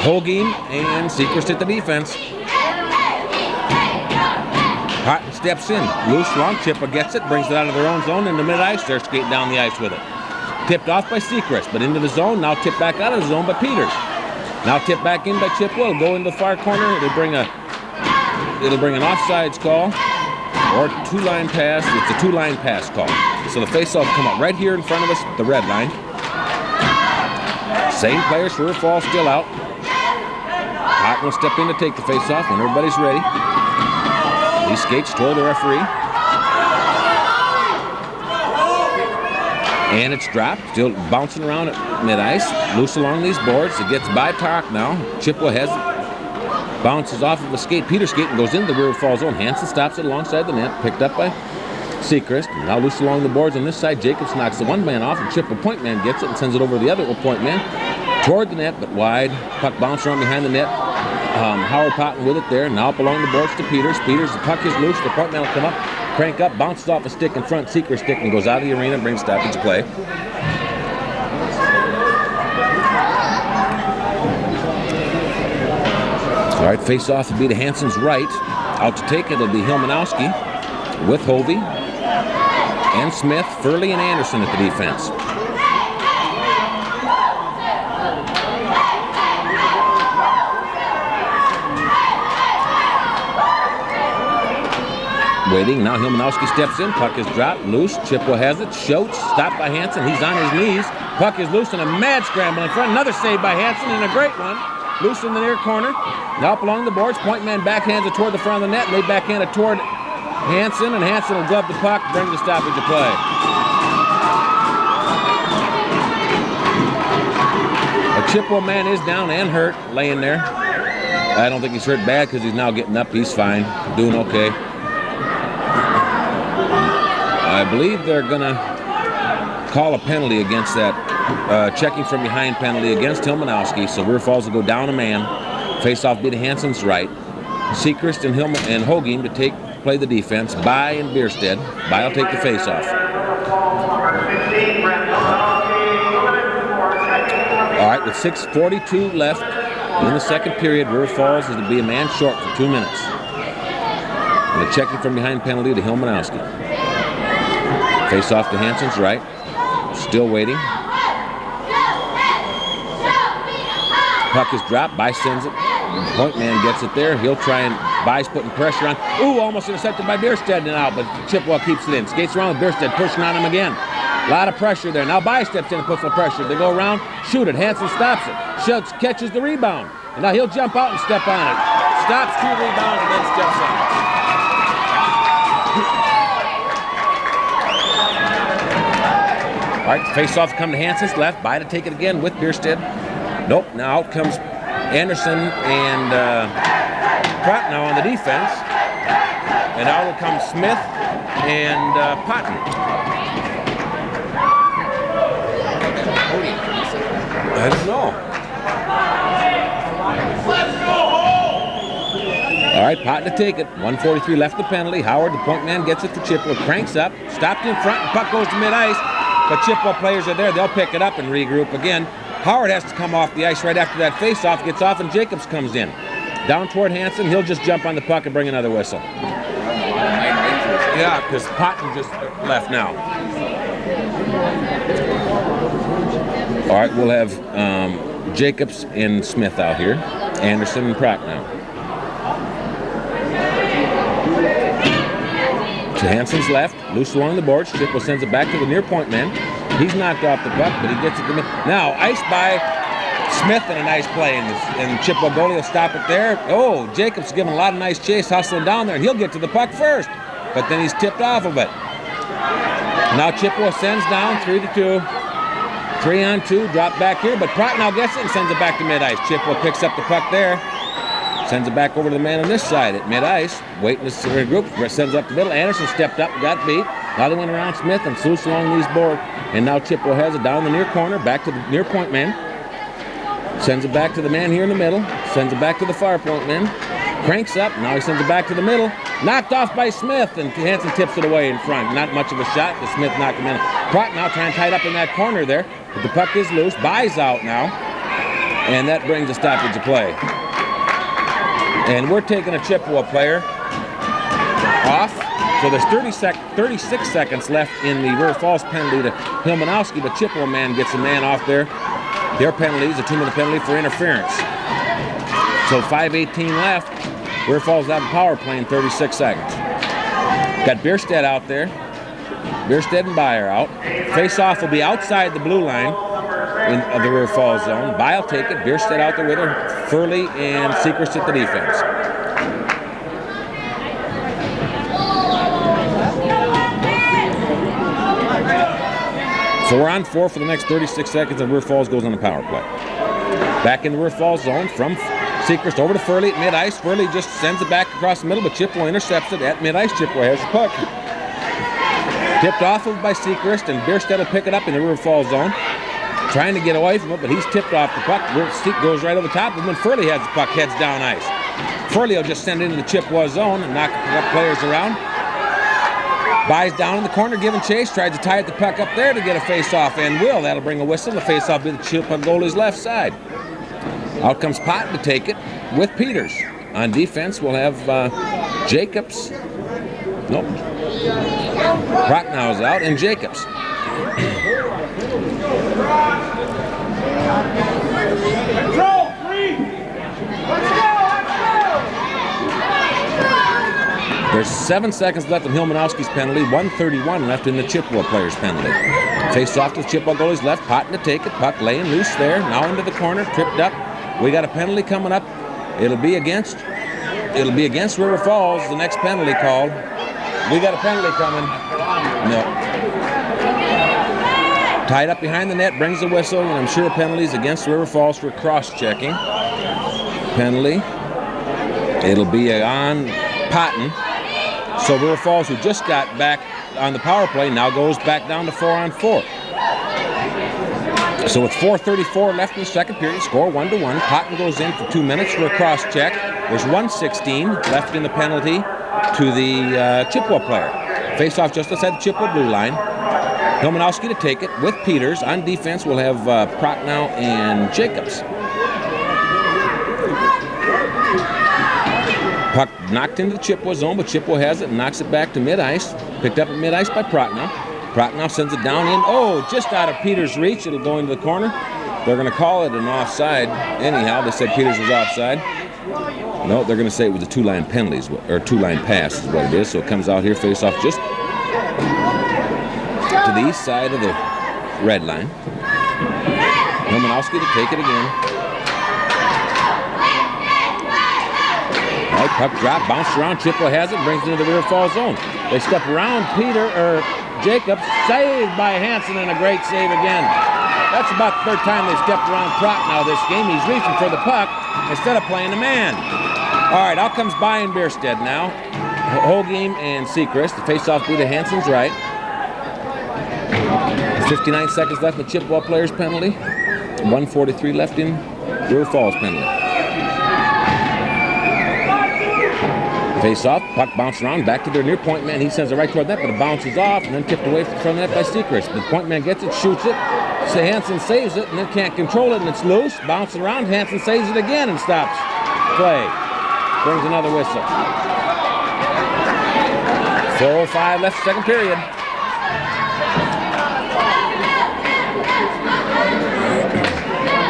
Hogan and Sechrist at the defense. Cotton steps in. Loose, long. Chippewa gets it, brings it out of their own zone into mid-ice. They're skating down the ice with it. Tipped off by Sechrist, but into the zone. Now tipped back out of the zone by Peters. Now tipped back in by Chippewa. It'll go into the far corner. It'll bring an offsides call or two-line pass. It's a two-line pass call. So the face-off will come up right here in front of us, the red line. Same players, River Falls still out. Cotton will step in to take the face-off when everybody's ready. He skates toward the referee. And it's dropped, still bouncing around at mid-ice. Loose along these boards. It gets by Prochnow. Chippewa has it. Bounces off of a skate. Peter skate and goes into the River Falls zone. Hansen stops it alongside the net. Picked up by Sechrist. Now loose along the boards on this side. Jacobs knocks the one man off, and Chippewa point man gets it and sends it over to the other point man. Toward the net, but wide. Puck bounced around behind the net. Howard Potton with it there. Now up along the boards to Peters. Peters, the puck is loose. The point man will come up, crank up, bounces off a stick in front. Sechrist stick and goes out of the arena, brings stoppage play. All right, face-off will be to Hansen's right. Out to take it will be Hilmanowski with Hovey and Smith, Furley, and Anderson at the defense. Waiting, now Hilmanowski steps in, puck is dropped, loose, Chippewa has it, Schultz, stopped by Hansen, he's on his knees, puck is loose and a mad scramble in front, another save by Hansen and a great one. Loose in the near corner. Now up along the boards. Point man backhands it toward the front of the net, and they backhand it toward Hansen, and Hansen will glove the puck, bring the stoppage of play. A Chippewa man is down and hurt, laying there. I don't think he's hurt bad because he's now getting up. He's fine, doing okay. I believe they're going to call a penalty against that checking from behind penalty against Hilmanowski. So River Falls will go down a man. Face-off be to Hansen's right. Sechrist and Hogem to play the defense. By and Bierstead. By will take the face-off. All right, with 6:42 left in the second period, River Falls is to be a man short for 2 minutes. And a checking from behind penalty to Hilmanowski. Face-off to Hansen's right. Still waiting. Puck is dropped. By sends it. Point man gets it there. He'll try and By's putting pressure on. Ooh, almost intercepted by Bierstead now, but Chippewa keeps it in. Skates around with Bierstead, pushing on him again. A lot of pressure there. Now By steps in and puts some pressure. They go around, shoot it. Hansen stops it. Schultz catches the rebound. And now he'll jump out and step on it. Stops 2 rebounds and then steps on it. All right, face-off come to Hansen's left. By to take it again with Bierstead. Nope, now out comes Anderson and Prochnow on the defense. And out will come Smith and Potton. I don't know. All right, Potton to take it. 1:43 left the penalty. Howard, the point man, gets it for Chippewa. Cranks up, stopped in front, and puck goes to mid-ice. But Chippewa players are there. They'll pick it up and regroup again. Howard has to come off the ice right after that face-off. Gets off, and Jacobs comes in. Down toward Hansen. He'll just jump on the puck and bring another whistle. Yeah, because Potton just left now. All right, we'll have Jacobs and Smith out here. Anderson and Prochnow. To Hansen's left, loose along the boards. Chippewa sends it back to the near point man. He's knocked off the puck, but he gets it. Now, iced by Smith in a nice play, and Chippewa goalie will stop it there. Oh, Jacobs giving a lot of nice chase, hustling down there, and he'll get to the puck first. But then he's tipped off of it. Now Chippewa sends down 3-2. 3-on-2, drop back here, but Prochnow gets it and sends it back to mid-ice. Chippewa picks up the puck there. Sends it back over to the man on this side at mid-ice. Waiting to regroup. Sends it up the middle. Anderson stepped up, got beat. Now they went around Smith and loose along these boards. And now Chippewa has it down the near corner, back to the near point man. Sends it back to the man here in the middle. Sends it back to the far point man. Cranks up. Now he sends it back to the middle. Knocked off by Smith, and Hansen tips it away in front. Not much of a shot, but Smith knocked him in. Prochnow trying to tie it up in that corner there. But the puck is loose. By's out now. And that brings a stoppage of play. And we're taking a Chippewa player off. So there's 36 seconds left in the River Falls penalty to Hilmanowski, but Chippewa man gets a man off there. Their penalty is a 2-minute penalty for interference. So 5:18 left. River Falls out of power play in 36 seconds. Got Bierstead out there. Bierstead and By are out. Face-off will be outside the blue line of the River Falls zone. By will take it. Bierstead out there with her. Furley and Sechrist at the defense. So we're on 4 for the next 36 seconds, and River Falls goes on the power play. Back in the River Falls zone from Sechrist over to Furley at mid-ice. Furley just sends it back across the middle, but Chippewa intercepts it at mid-ice. Chippewa has the puck. Tipped off of by Sechrist, and Bierstead will pick it up in the River Falls zone. Trying to get away from it, but he's tipped off the puck. Goes right over the top of him, and Furley has the puck, heads down ice. Furley will just send it into the Chippewa zone and knock players around. By's down in the corner, giving chase, tries to tie the puck up there to get a face-off, and will. That'll bring a whistle. The face-off will be the Chippewa goalie's left side. Out comes Potton to take it with Peters. On defense, we'll have Jacobs. Nope. Prochnow is out, and Jacobs. Control, 3. Let's go. There's 7 seconds left in Hilmanowski's penalty, 1:31 left in the Chippewa player's penalty. Face off to the Chippewa goalie's left, Potton to take it, puck laying loose there, now into the corner, tripped up. We got a penalty coming up. It'll be against River Falls, the next penalty called. We got a penalty coming. No. Tied up behind the net, brings the whistle, and I'm sure penalties against River Falls for cross-checking. Penalty It'll be on Patton. So River Falls, who just got back on the power play, now goes back down to 4-on-4. So with 4:34 left in the second period, score 1-1. Patton goes in for 2 minutes for a cross check. There's 1:16 left in the penalty to the Chippewa player. Face off just outside the Chippewa blue line. Hilmanowski to take it with Peters. On defense, we'll have Prochnow and Jacobs. Puck knocked into the Chippewa zone, but Chippewa has it and knocks it back to mid-ice. Picked up at mid-ice by Prochnow. Prochnow sends it down in. Oh, just out of Peters' reach. It'll go into the corner. They're going to call it an offside. Anyhow, they said Peters was offside. No, they're going to say it was a two-line penalties, or two-line pass is what it is. So it comes out here, face off just to the east side of the red line. Hilmanowski to take it again. All right, puck drop, bounced around. Chippewa has it, brings it into the River Falls zone. They step around Jacobs, saved by Hansen, and a great save again. That's about the third time they've stepped around Prochnow this game. He's reaching for the puck instead of playing the man. All right, out comes By and Bierstead now. Holgame and Sechrist. The face-off due to Hansen's right. 59 seconds left in the Chippewa players' penalty. 1:43 left in River Falls penalty. Face off, puck bounced around, back to their near point man. He sends it right toward that, but it bounces off and then tipped away from the net by Sechrist. The point man gets it, shoots it. So Hansen saves it and then can't control it and it's loose. Bounces around, Hansen saves it again and stops play. Brings another whistle. 4:05 left second period.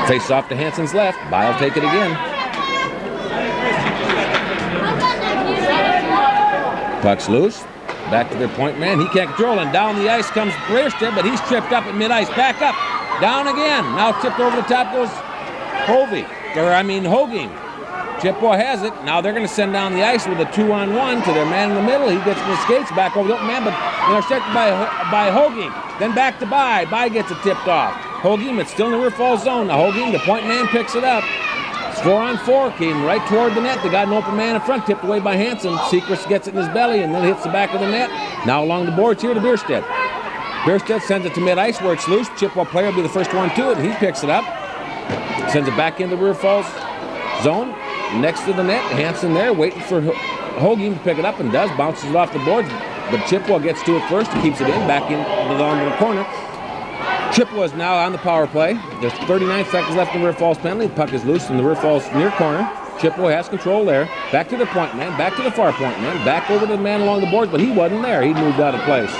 Face off to Hansen's left. Byle take it again. Puck's loose. Back to their point man. He can't control it. And down the ice comes Bierstead, but he's tripped up at mid-ice. Back up. Down again. Now tipped over the top goes Holgame. Chippewa has it. Now they're going to send down the ice with a 2-on-1 to their man in the middle. He gets in the skates back over the open man, but intercepted by Holgame. Then back to By. By gets it tipped off. Holgame, it's still in the River Falls zone. Now Holgame, the point man, picks it up. It's 4-on-4. Came right toward the net. They got an open man in front, tipped away by Hansen. Sechrist gets it in his belly and then hits the back of the net. Now along the boards here to Bierstead. Bierstead sends it to mid-ice where it's loose. Chippewa player will be the first one to it, and he picks it up. Sends it back into the River Falls zone. Next to the net, Hansen there waiting for Holgame to pick it up and does. Bounces it off the boards, but Chippewa gets to it first. Keeps it in, back in along the corner. Chippewa is now on the power play. There's 39 seconds left in the River Falls penalty. The puck is loose in the River Falls near corner. Chippewa has control there. Back to the point man, back to the far point man, back over to the man along the boards, but he wasn't there. He moved out of place.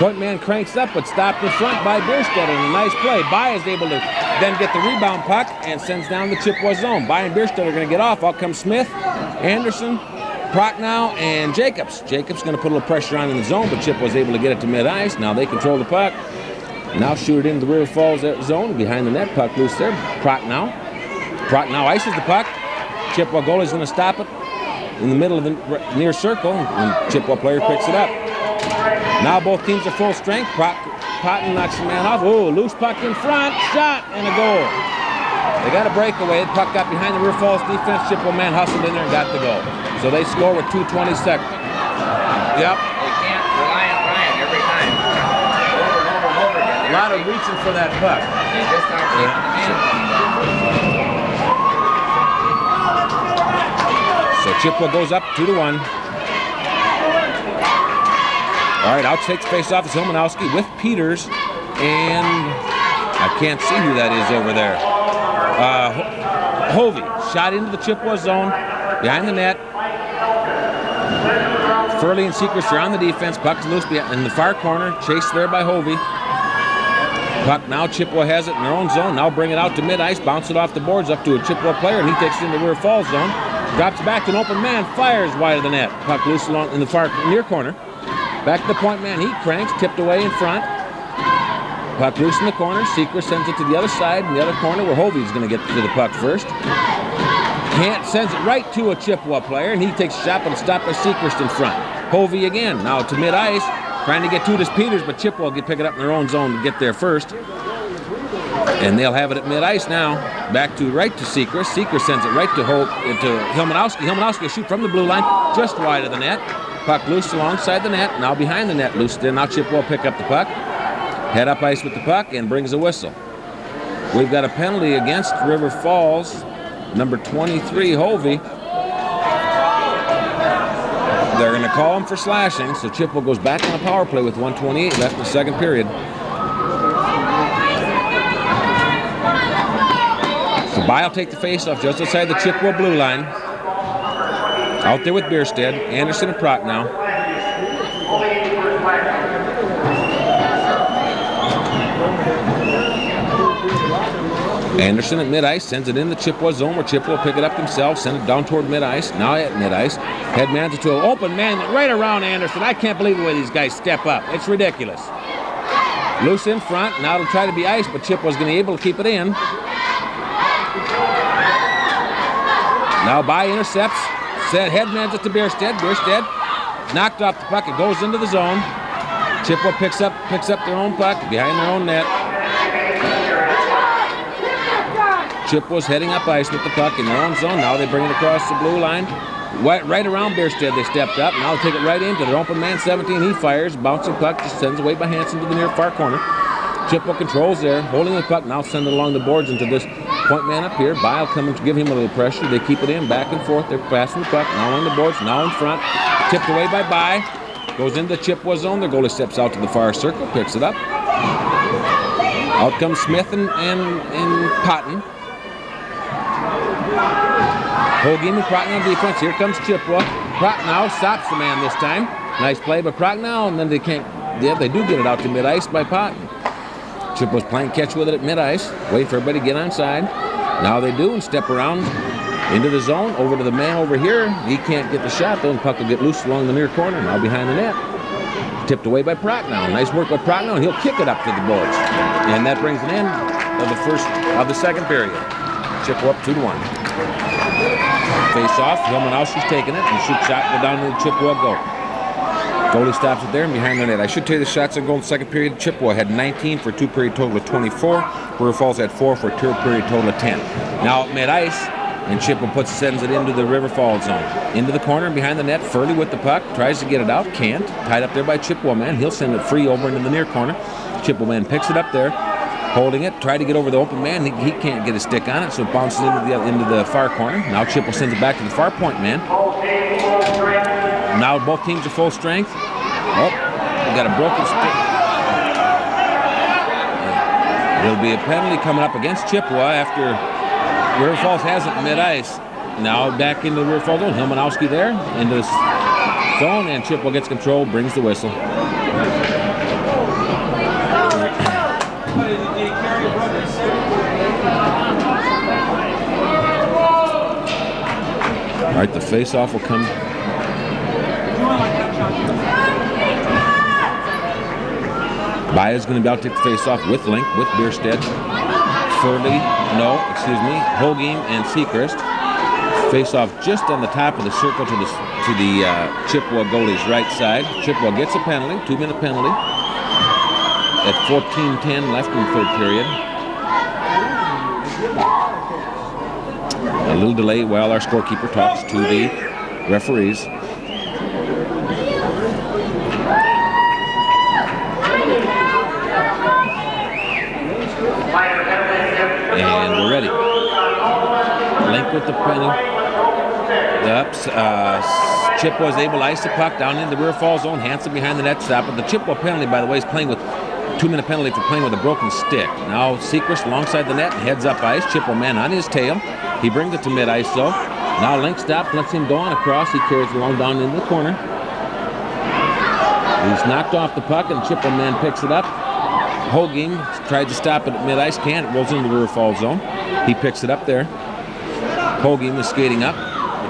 Point man cranks up, but stopped in front by Bierstead in a nice play. By is able to then get the rebound puck and sends down the Chippewa zone. By and Bierstead are going to get off. Out comes Smith, Anderson, Prochnow, and Jacobs. Jacobs going to put a little pressure on in the zone, but Chippewa's able to get it to mid-ice. Now they control the puck. Now shoot it into the River Falls zone. Behind the net, puck loose there. Prochnow ices the puck. Chippewa goalie's going to stop it in the middle of the near circle, and Chippewa player picks it up. Now both teams are full strength. Patton knocks the man off. Oh, loose puck in front. Shot and a goal. They got a breakaway. The puck got behind the River Falls defense. Chippewa man hustled in there and got the goal. So they score with 2:20 seconds. Yep. They can't rely on Ryan every time. Over again. A lot of reaching for that puck. They just aren't taking the man coming down. So Chippewa goes up 2-1. All right, out takes face-off is Hilmanowski with Peters, and I can't see who that is over there. Hovey, shot into the Chippewa zone, behind the net. Furley and Sechrist are on the defense. Puck's loose in the far corner, chased there by Hovey. Puck now, Chippewa has it in their own zone. Now bring it out to mid-ice, bounce it off the boards up to a Chippewa player, and he takes it into the River Falls zone. Drops back to an open man, fires wide of the net. Puck loose along in the far near corner. Back to the point man, he cranks, tipped away in front. Puck loose in the corner. Sechrist sends it to the other side, in the other corner where Hovey's going to get to the puck first. Sends it right to a Chippewa player, and he takes a shot, but it's stopped by Sechrist in front. Hovey again, now to mid-ice, trying to get to this Peters, but Chippewa will pick it up in their own zone to get there first. And they'll have it at mid-ice now. Back to right to Seacrest. Seacrest sends it right to Hilmanowski. Hilmanowski will shoot from the blue line, just wide of the net. Puck loose alongside the net. Now behind the net, loose in. Now Chippewa will pick up the puck. Head up ice with the puck and brings a whistle. We've got a penalty against River Falls. Number 23, Hovey. They're going to call him for slashing, so Chippewa goes back on a power play with 1:28 left in the second period. So By will take the face-off just outside the Chippewa blue line. Out there with Bierstead, Anderson and Prock now. Anderson at mid-ice sends it in the Chippewa zone where Chippewa will pick it up themselves, send it down toward mid-ice. Now at mid-ice, headmans it to an open man right around Anderson. I can't believe the way these guys step up. It's ridiculous. Loose in front. Now it'll try to be ice, but Chippewa's going to be able to keep it in. Now By intercepts. Headmans it to Bierstead. Bierstead knocked off the puck. It goes into the zone. Chippewa picks up their own puck behind their own net. Chippewa's heading up ice with the puck in their own zone. Now they bring it across the blue line. Right around Bierstead they stepped up. Now they take it right into their open man 17. He fires. Bouncing puck just sends away by Hansen to the near far corner. Chippewa controls there. Holding the puck. Now send it along the boards into this point man up here. Bile coming to give him a little pressure. They keep it in back and forth. They're passing the puck. Now on the boards. Now in front. Tipped away by By. Goes into the Chippewa zone. Their goalie steps out to the far circle. Picks it up. Out comes Smith and Potton. Whole game of Prock on defense. Here comes Chippewa. Prock now stops the man this time. Nice play by Prock now, and then they can't. Yeah, they do get it out to mid-ice by Potton. Chippewa's playing catch with it at mid-ice. Wait for everybody to get onside. Now they do and step around into the zone. Over to the man over here. He can't get the shot though, and puck will get loose along the near corner. Now behind the net. Tipped away by Prock now. Nice work by Prock now, and he'll kick it up to the boards. And that brings an end of the second period. Chippewa up 2-1. Face off, Hilmanowski's taking it, and shoot shot go down to the Chippewa goal. Goalie stops it there and behind the net. I should tell you the shots on goal in the second period. Chippewa had 19 for a two-period total of 24. River Falls had 4 for a two-period total of 10. Now at mid-ice, and Chippewa sends it into the River Falls zone. Into the corner and behind the net, Furley with the puck, tries to get it out, can't. Tied up there by Chippewa man. He'll send it free over into the near corner. Chippewa man picks it up there. Holding it, tried to get over the open man. He can't get a stick on it, so it bounces into the far corner. Now Chippewa sends it back to the far point man. Now both teams are full strength. Oh, we got a broken stick. There'll be a penalty coming up against Chippewa after River Falls has it mid-ice. Now back into the River Falls zone. Hilmanowski there into the zone, and Chippewa gets control, brings the whistle. All right, the face-off will come. Baya's going to be out to take the face-off with Link, with Bierstead. Furley, Holgame and Seacrest. Face-off just on the top of the circle to the Chippewa goalie's right side. Chippewa gets a penalty, 2-minute penalty. At 14:10 left in the third period. A little delay while our scorekeeper talks to the referees. And we're ready. Link with the penalty. Chippewa was able to ice the puck down in the River Falls zone. Hansen behind the net stop. But the Chippewa penalty, by the way, is playing with 2-minute penalty for playing with a broken stick. Now Seacrest alongside the net, heads up ice. Chippewa man on his tail. He brings it to mid-ice though. Now Link stops, lets him go on across. He carries it along down into the corner. He's knocked off the puck and the Chippewa man picks it up. Holgame tried to stop it at mid-ice, can't. It rolls into the River Falls zone. He picks it up there. Holgame is skating up.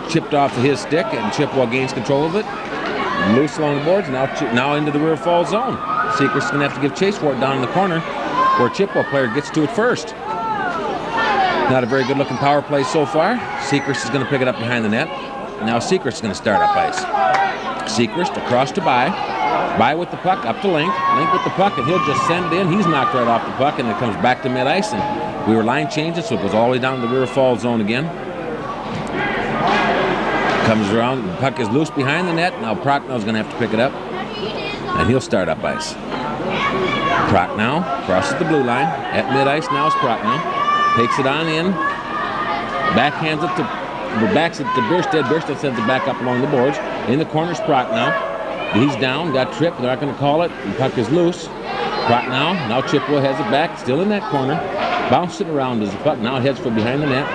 It chipped off his stick and Chippewa gains control of it. Loose along the boards, now into the River Falls zone. Seacrest's going to have to give chase for it down in the corner where a Chippewa player gets to it first. Not a very good looking power play so far. Seacrest is going to pick it up behind the net. Now Seacrest is going to start up ice. Seacrest across to By. By with the puck, up to Link. Link with the puck, and he'll just send it in. He's knocked right off the puck, and it comes back to mid-ice. And we were line changing, so it goes all the way down to the River Falls zone again. Comes around, the puck is loose behind the net. Now Prochnow going to have to pick it up, and he'll start up ice. Prochnow crosses the blue line. At mid-ice now is Prochnow. Takes it on in. Backhands it to, backs it to Bierstedt. Bierstedt sends it back up along the boards. In the corner's Prochnow. He's down, got tripped. They're not going to call it. The puck is loose. Prochnow, now Chippewa has it back, still in that corner. Bounced it around as the puck. Now it heads for behind the net.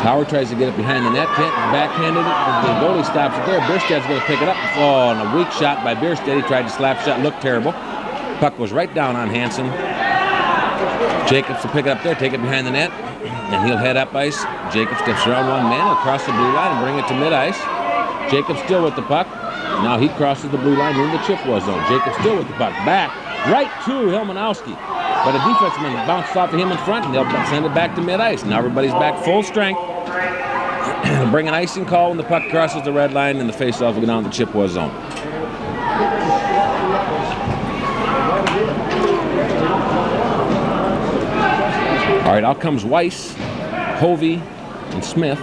Howard tries to get it behind the net. Backhanded it. The goalie stops it there. Bierstedt's going to pick it up. Oh, and a weak shot by Bierstedt. He tried to slap shot. Looked terrible. Puck was right down on Hansen. Jacobs will pick it up there, take it behind the net, and he'll head up ice. Jacobs steps around one man across the blue line and bring it to mid-ice. Jacobs still with the puck. Now he crosses the blue line in the Chippewa zone. Jacobs still with the puck. Back right to Helmanowski. But a defenseman bounced off of him in front, and they'll send it back to mid-ice. Now everybody's back full strength. They'll bring an icing call when the puck crosses the red line, and the face-off will go down to the Chippewa zone. All right, out comes Weiss, Hovey, and Smith.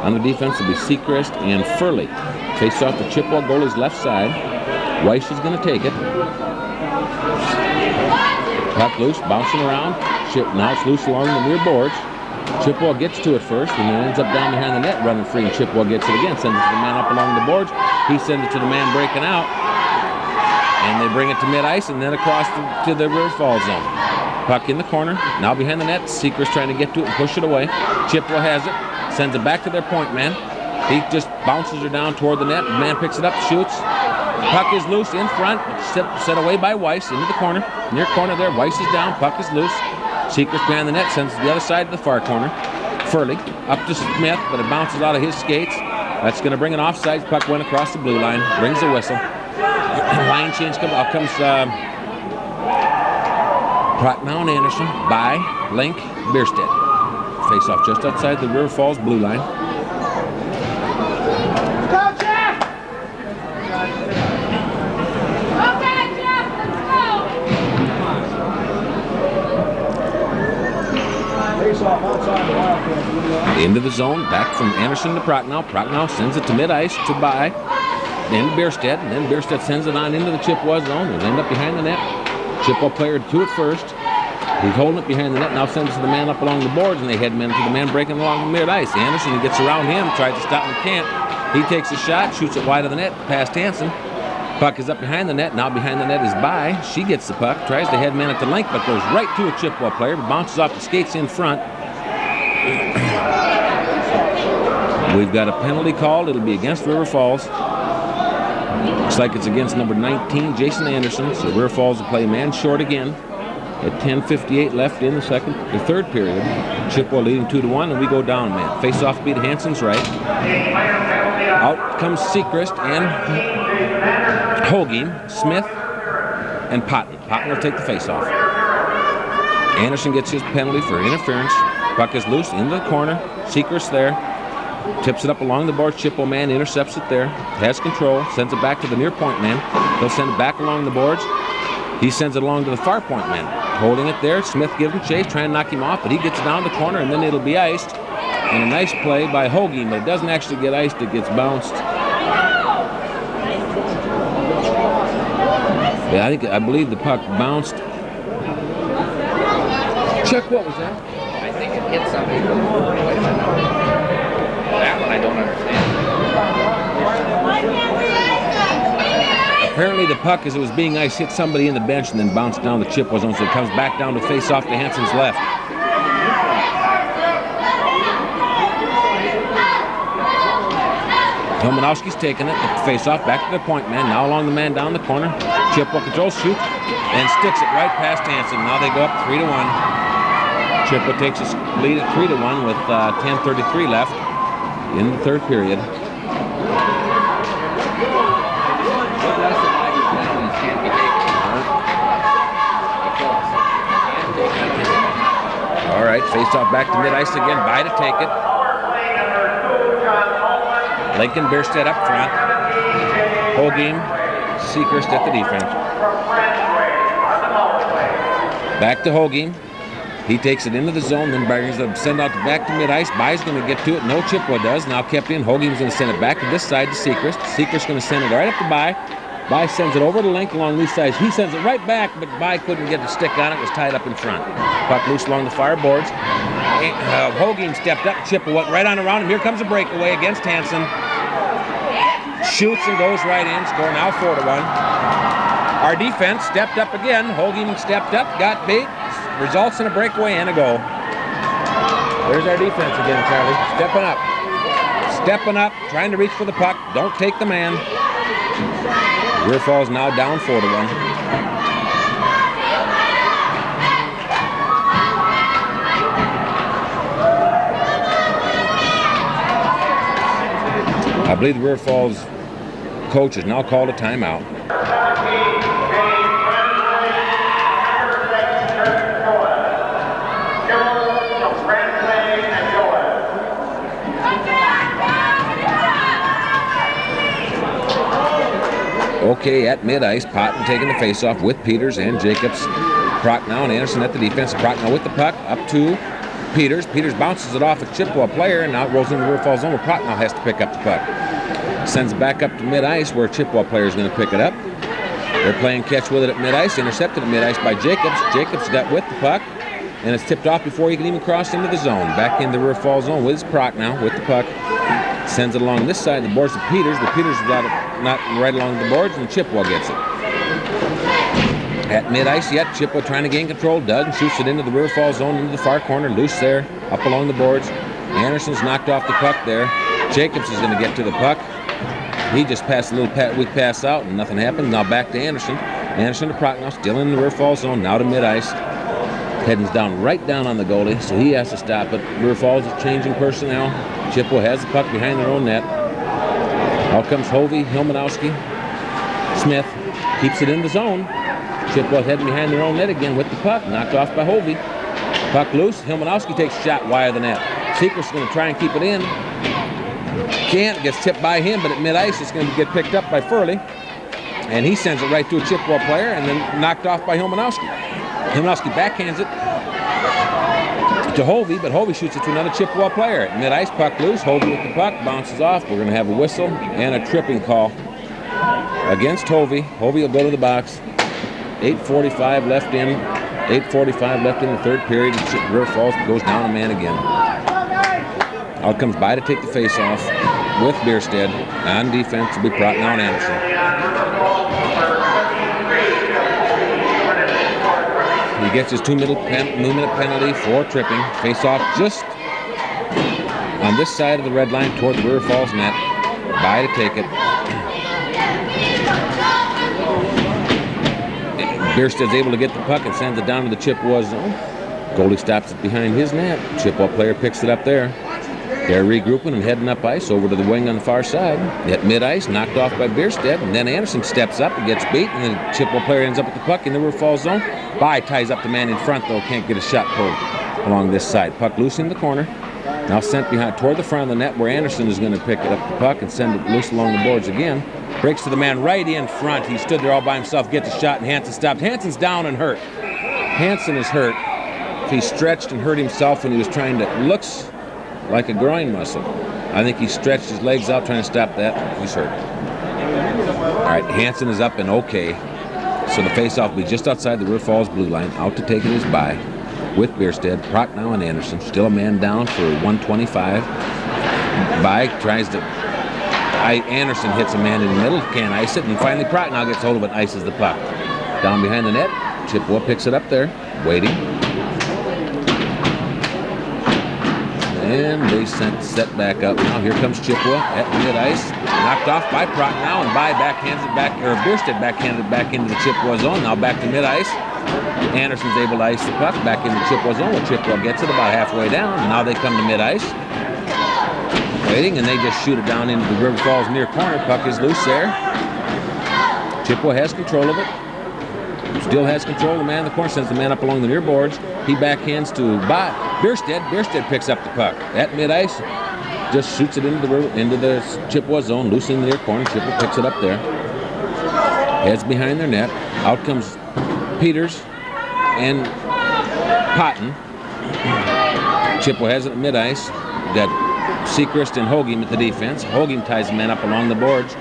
On the defense will be Seacrest and Furley. Face off the Chippewa goalie's left side. Weiss is going to take it. Puck loose, bouncing around. Now it's loose along the near boards. Chippewa gets to it first, and then ends up down behind the net, running free, and Chippewa gets it again. Sends it to the man up along the boards. He sends it to the man breaking out. And they bring it to mid-ice, and then across to the River Falls zone. Puck in the corner, now behind the net. Seacrest trying to get to it and push it away. Chippewa has it, sends it back to their point man. He just bounces her down toward the net. The man picks it up, shoots. Puck is loose in front, set away by Weiss into the corner. Near corner there, Weiss is down, puck is loose. Seacrest behind the net, sends it to the other side of the far corner. Furley up to Smith, but it bounces out of his skates. That's going to bring an offside. Puck went across the blue line, rings the whistle. Line change comes, out comes Prochnow and Anderson by Link, Bierstedt. Face off just outside the River Falls blue line. Go, Jeff! Okay, Jeff, let's go! Into the zone, back from Anderson to Prochnow. Prochnow sends it to mid-ice to By. Then Bierstedt, and then Bierstedt sends it on into the Chippewa zone. It'll end up behind the net. Chippewa player to it first. He's holding it behind the net, now sends it to the man up along the boards, and they head men to the man breaking along the mid-ice. Anderson, he gets around him, tries to stop him, can't. He takes a shot, shoots it wide of the net, past Hansen. Puck is up behind the net, now behind the net is By. She gets the puck, tries to head man at the link, but goes right to a Chippewa player, bounces off the skates in front. We've got a penalty called. It'll be against River Falls. Looks like it's against number 19, Jason Anderson. So River Falls will play man short again. At 10:58 left in the third period. Chippewa leading 2-1, and we go down, man. Face-off beat Hansen's right. Out comes Seacrest and Holguin, Smith, and Potton. Potton will take the face-off. Anderson gets his penalty for interference. Puck is loose into the corner. Seacrest there. Tips it up along the boards. Chippewa man intercepts it there. Has control. Sends it back to the near point man. He'll send it back along the boards. He sends it along to the far point man. Holding it there. Smith gives him chase, trying to knock him off, but he gets down the corner, and then it'll be iced. And a nice play by Holguin, but it doesn't actually get iced. It gets bounced. Yeah, I believe the puck bounced. Chuck, what was that? I think it hit somebody. Wait a minute. That one I don't understand. Apparently the puck, as it was being iced, hit somebody in the bench and then bounced down the Chippewa zone, so it comes back down to face off to Hansen's left. Helmanowski's taking it, face off, back to the point man, now along the man down the corner. Chippewa controls, shoots, and sticks it right past Hansen. Now they go up 3-1. Chippewa takes his lead at 3-1 with 10:33 left in the third period. All right, face off back to mid-ice again. By to take it. Lincoln Bierstedt up front. Holguin Seacrest at the defense. Back to Hoaging. He takes it into the zone, then brings it send out back to mid-ice. Bye's going to get to it. No Chippewa does. Now kept in. Hoaging's going to send it back to this side to Seacrest. Seacrest's going to send it right up to Bye. Bye sends it over the length along these sides. He sends it right back, but Bye couldn't get the stick on it. It was tied up in front. Puck loose along the far boards. Hoaging stepped up. Chippewa went right on around him. Here comes a breakaway against Hansen. Shoots and goes right in. Score now 4-1. Our defense stepped up again. Hoaging stepped up, got beat. Results in a breakaway and a goal. There's our defense again, Charlie. Stepping up. Stepping up, trying to reach for the puck. Don't take the man. River Falls now down 4-1. I believe the River Falls coach has now called a timeout. Okay, at mid-ice, Potton taking the face-off with Peters and Jacobs. Prochnow and Anderson at the defense. Prochnow with the puck up to Peters. Peters bounces it off a Chippewa player, and now it rolls into the River Falls zone where Prochnow has to pick up the puck. Sends it back up to mid-ice where a Chippewa player is going to pick it up. They're playing catch with it at mid-ice. Intercepted at mid-ice by Jacobs. Jacobs got with the puck, and it's tipped off before he can even cross into the zone. Back in the River Falls zone with Prochnow with the puck. Sends it along this side of the boards to Peters, but Peters is not right along the boards, and Chippewa gets it. At mid-ice yet, Chippewa trying to gain control. Doug shoots it into the River Falls zone, into the far corner, loose there, up along the boards. Anderson's knocked off the puck there. Jacobs is going to get to the puck. He just passed a little weak pass out, and nothing happened. Now back to Anderson. Anderson to Prochnow, still in the River Falls zone, now to mid-ice. Heading's down right down on the goalie, so he has to stop it. River Falls is changing personnel. Chippewa has the puck behind their own net. Out comes Hovey, Hilmanowski. Smith keeps it in the zone. Chippewa heading behind their own net again with the puck. Knocked off by Hovey. Puck loose. Hilmanowski takes a shot wide of the net. Seacrest is going to try and keep it in. Can't. Gets tipped by him, but at mid-ice it's going to get picked up by Furley. And he sends it right to a Chippewa player and then knocked off by Hilmanowski. Hilmanowski backhands it to Hovey, but Hovey shoots it to another Chippewa player. At mid-ice, puck loose. Hovey with the puck, bounces off. We're going to have a whistle and a tripping call against Hovey. Hovey will go to the box. 8:45 left in. 8:45 left in the third period. River Falls goes down a man again. Out comes Bye to take the face-off with Bierstead. On defense will be Prochnow and Anderson. He gets his 2-minute penalty for tripping. Face-off just on this side of the red line toward the River Falls net. Bye to take it. Biersted's able to get the puck and sends it down to the Chippewa zone. Goalie stops it behind his net. Chippewa player picks it up there. They're regrouping and heading up ice over to the wing on the far side. At mid-ice, knocked off by Bierstead, and then Anderson steps up and gets beat, and then the Chippewa player ends up with the puck in the River Falls zone. Bye ties up the man in front, though, can't get a shot pulled along this side. Puck loose in the corner. Now sent behind toward the front of the net where Anderson is going to pick it up the puck and send it loose along the boards again. Breaks to the man right in front. He stood there all by himself, gets a shot, and Hansen stopped. Hansen's down and hurt. Hansen is hurt. He stretched and hurt himself when he was trying to, looks like a groin muscle. I think he stretched his legs out trying to stop that. He's hurt. All right, Hansen is up and okay. So the face-off will be just outside the River Falls blue line. Out to take it is Bye with Bierstead, Prochnow, and Anderson. Still a man down for 125. Bye tries to... Anderson hits a man in the middle, can't ice it, and finally Prochnow gets hold of it and ices the puck. Down behind the net, Chippewa picks it up there, waiting. And they set back up. Now here comes Chippewa at mid-ice. Knocked off by Prochnow, and Bye backhands it back, or Bierstead backhanded it back into the Chippewa zone. Now back to mid-ice. Anderson's able to ice the puck back into the Chippewa zone, where Chippewa gets it about halfway down. And now they come to mid-ice. Waiting, and they just shoot it down into the River Falls near corner. Puck is loose there. Chippewa has control of it. Still has control of the man in the corner, sends the man up along the near boards. He backhands to Bierstead. Bierstead picks up the puck at mid-ice. Just shoots it into the Chippewa zone, loose in the near corner. Chippewa picks it up there. Heads behind their net. Out comes Peters and Cotton. Chippewa has it at mid-ice. Got Sechrist and Hoagim at the defense. Hoagim ties the man up along the boards.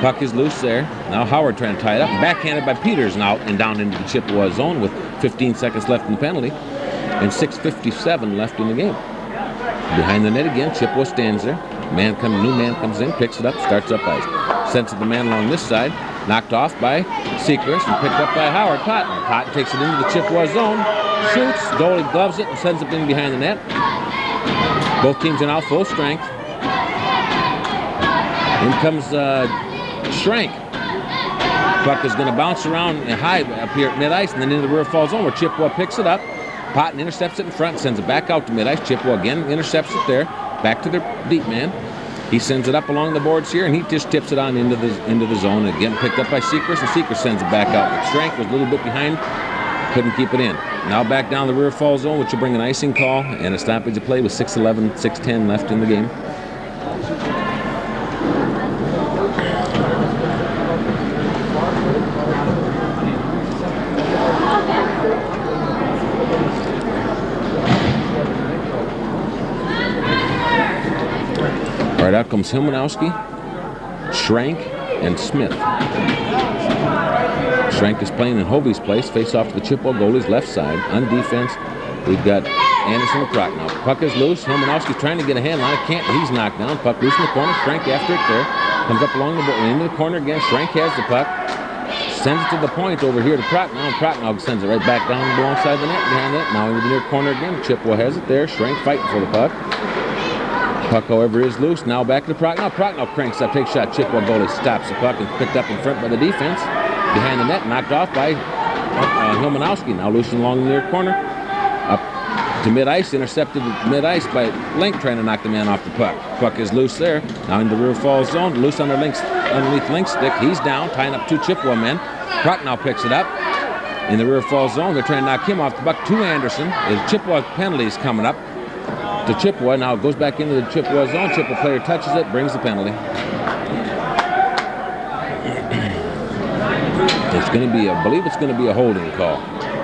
Puck is loose there. Now Howard trying to tie it up. Backhanded by Peters now and down into the Chippewa zone with 15 seconds left in the penalty and 6:57 left in the game. Behind the net again, Chippewa stands there. New man comes in, picks it up, starts up ice. Sends it the man along this side. Knocked off by Sechrist and picked up by Howard. Cotton takes it into the Chippewa zone. Shoots. Goalie gloves it and sends it in behind the net. Both teams are now full strength. In comes Schrank. Puck is going to bounce around high up here at mid-ice and then into the rear fall zone where Chippewa picks it up. Cotton intercepts it in front, sends it back out to mid-ice. Chippewa again intercepts it there. Back to their deep man. He sends it up along the boards here, and he just tips it on into the zone. Again, picked up by Sechrist, and Sechrist sends it back out. But Schrank was a little bit behind, couldn't keep it in. Now back down the rear fall zone, which will bring an icing call and a stoppage of play with 6:11, 6:10 left in the game. All right, out comes Hilmanowski, Schrank, and Smith. Schrank is playing in Hovey's place, face off to the Chippewa goalie's left side. On defense, we've got Anderson and Prock now. Puck is loose. Hilmanowski's trying to get a hand on it. Can't. He's knocked down. Puck loose in the corner. Schrank after it there. Comes up along the board. Into the corner again. Schrank has the puck. Sends it to the point over here to Prock now. And Prock now sends it right back down alongside the net. Behind it. Now into the near corner again. Chippewa has it there. Schrank fighting for the puck. Puck, however, is loose. Now back to Prock. Now Prock now cranks up, takes shot. Chippewa goalie stops the puck and picked up in front by the defense. Behind the net, knocked off by Hilmanowski. Now loose along the near corner. Up to mid-ice, intercepted at mid-ice by Link trying to knock the man off the puck. Puck is loose there. Now into the rear fall zone. Loose underneath Link's stick. He's down, tying up two Chippewa men. Prock now picks it up. In the rear fall zone, they're trying to knock him off the puck to Anderson. The Chippewa penalty is coming up. To Chippewa, now it goes back into the Chippewa zone. Chippewa player touches it, brings the penalty. It's going to be, I believe it's going to be a holding call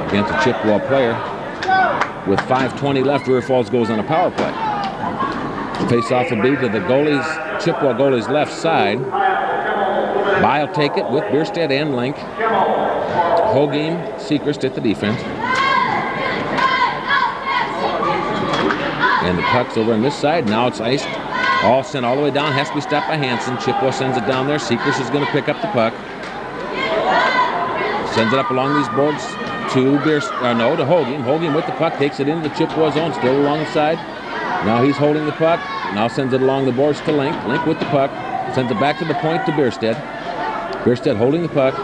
against a Chippewa player. With 5:20 left, Rear Falls goes on a power play. Face-off will be to the Chippewa goalie's left side. Bile take it with Bierstedt and Link. Hoagim, Sechrist at the defense. And the puck's over on this side. Now it's iced. All sent all the way down. Has to be stopped by Hansen. Chippewa sends it down there. Sechrist is going to pick up the puck. Sends it up along these boards to Hoagim. Hoagim with the puck. Takes it into the Chippewa zone. Still along the side. Now he's holding the puck. Now sends it along the boards to Link. Link with the puck. Sends it back to the point to Bierstedt. Bierstedt holding the puck.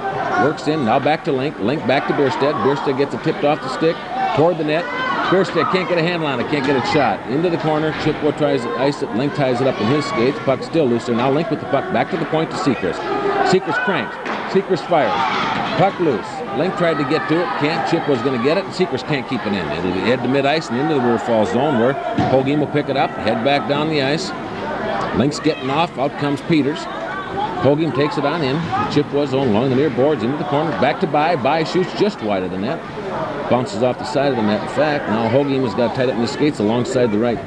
Works in. Now back to Link. Link back to Bierstedt. Bierstedt gets it tipped off the stick toward the net. Bierstedt can't get a handle on it, can't get it shot. Into the corner, Chippewa tries to ice it, Link ties it up in his skates, puck still loose there. Now Link with the puck back to the point to Sechrist. Sechrist cranks, Sechrist fires, puck loose. Link tried to get to it, can't, Chippewa's going to get it, and Sechrist can't keep it in. It'll head to mid-ice and into the rear fall zone where Hoagim will pick it up, head back down the ice. Link's getting off, out comes Peters. Hoagim takes it on in, Chippewa zone along the near boards, into the corner, back to Bye shoots just wide of the net. Bounces off the side of the net. In fact, now Hoagim has got tied up in the skates alongside the right.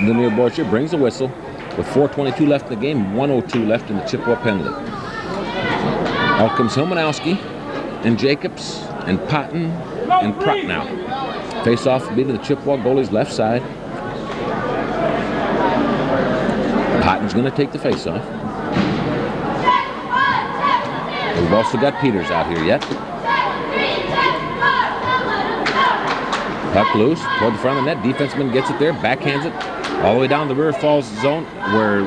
The near board here brings a whistle with 4:22 left in the game, 1:02 left in the Chippewa penalty. Out comes Hilmanowski and Jacobs and Patton and Prock now. Face off will be to the Chippewa goalie's left side. Patton's going to take the face off. We've also got Peters out here yet. Puck loose toward the front of the net. Defenseman gets it there, backhands it all the way down the rear falls zone where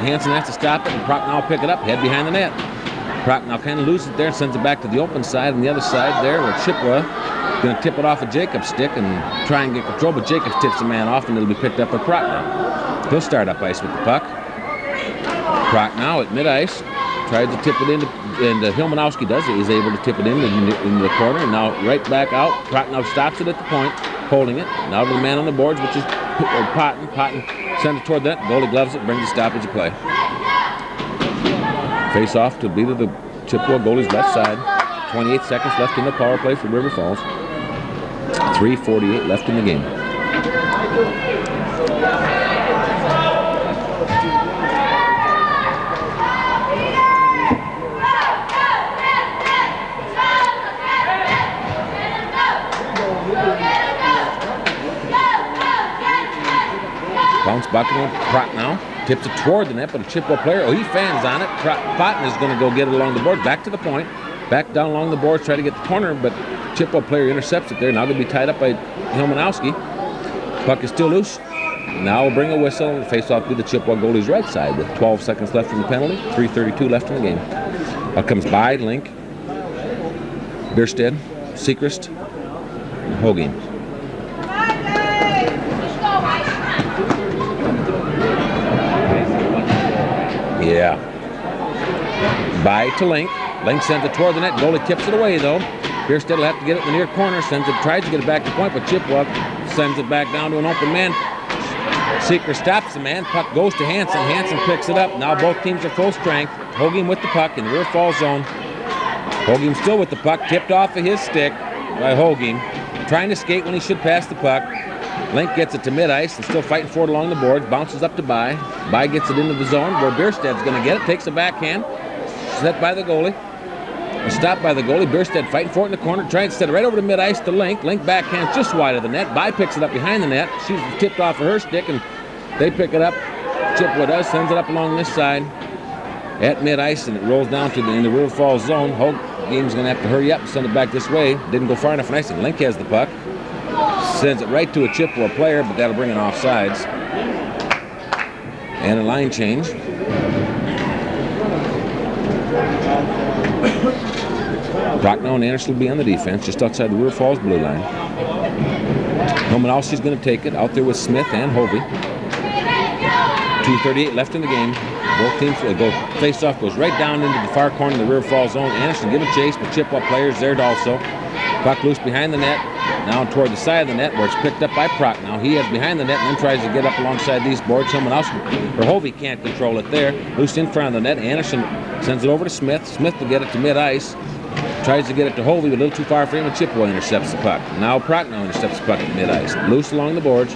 Hansen has to stop it, and Procknow pick it up, head behind the net. Procknow kind of loses it there and sends it back to the open side, and the other side there where Chippewa going to tip it off of Jacobs' stick and try and get control, but Jacobs tips the man off, and it'll be picked up by Procknow. He'll start up ice with the puck. Procknow at mid-ice tries to tip it in, and Hilmanowski does it. He's able to tip it in the corner, and now right back out. Procknow stops it at the point, holding it. Now to the man on the boards, which is Patton. Patton sends it toward that. Goalie gloves it, brings a stoppage of play. Face off to be to the Chippewa goalie's left side. 28 seconds left in the power play for River Falls. 3:48 left in the game. Bounce bucket on Pratt now. Tips it toward the net, but a Chippewa player, he fans on it. Potton is going to go get it along the board. Back to the point. Back down along the boards, try to get the corner, but Chippewa player intercepts it there. Now going to be tied up by Hilmanowski. Puck is still loose. Now we'll bring a whistle and face off to the Chippewa goalie's right side with 12 seconds left in the penalty. 3:32 left in the game. Puck comes by, Link, Bierstedt, Seacrest, and Hogan. Yeah. By to Link. Link sends it toward the net. Goalie tips it away, though. Bierstedt will have to get it in the near corner. Tries to get it back to point, but Chippewa sends it back down to an open man. Seeker stops the man. Puck goes to Hansen. Hansen picks it up. Now both teams are full strength. Hogan with the puck in the rear fall zone. Hogan still with the puck. Tipped off of his stick by Hogan. Trying to skate when he should pass the puck. Link gets it to mid-ice and still fighting for it along the boards. Bounces up to By. By gets it into the zone where Bierstedt's going to get it. Takes a backhand. Set by the goalie. Stopped by the goalie. Bierstedt fighting for it in the corner. Trying to set it right over to mid-ice to Link. Link backhand just wide of the net. By picks it up behind the net. She's tipped off of her stick and they pick it up. Chippewa does. Sends it up along this side at mid-ice and it rolls down to in the River Falls zone. Hogan's going to have to hurry up and send it back this way. Didn't go far enough on ice and Link has the puck. Sends it right to a Chippewa player, but that'll bring it offsides. And a line change. Brocknow and Anderson will be on the defense, just outside the River Falls blue line. Hilmanowski's going to take it out there with Smith and Hovey. 2:38 left in the game. Both teams go face-off, goes right down into the far corner of the River Falls zone. Anderson give a chase, but Chippewa players there also. Puck loose behind the net. Now toward the side of the net where it's picked up by Prochnow. He has behind the net and then tries to get up alongside these boards. Someone else, or Hovey can't control it there. Loose in front of the net. Anderson sends it over to Smith. Smith will get it to mid-ice. Tries to get it to Hovey, but a little too far for him, and Chippewa intercepts the puck. Now Prochnow intercepts the puck at mid-ice. Loose along the boards.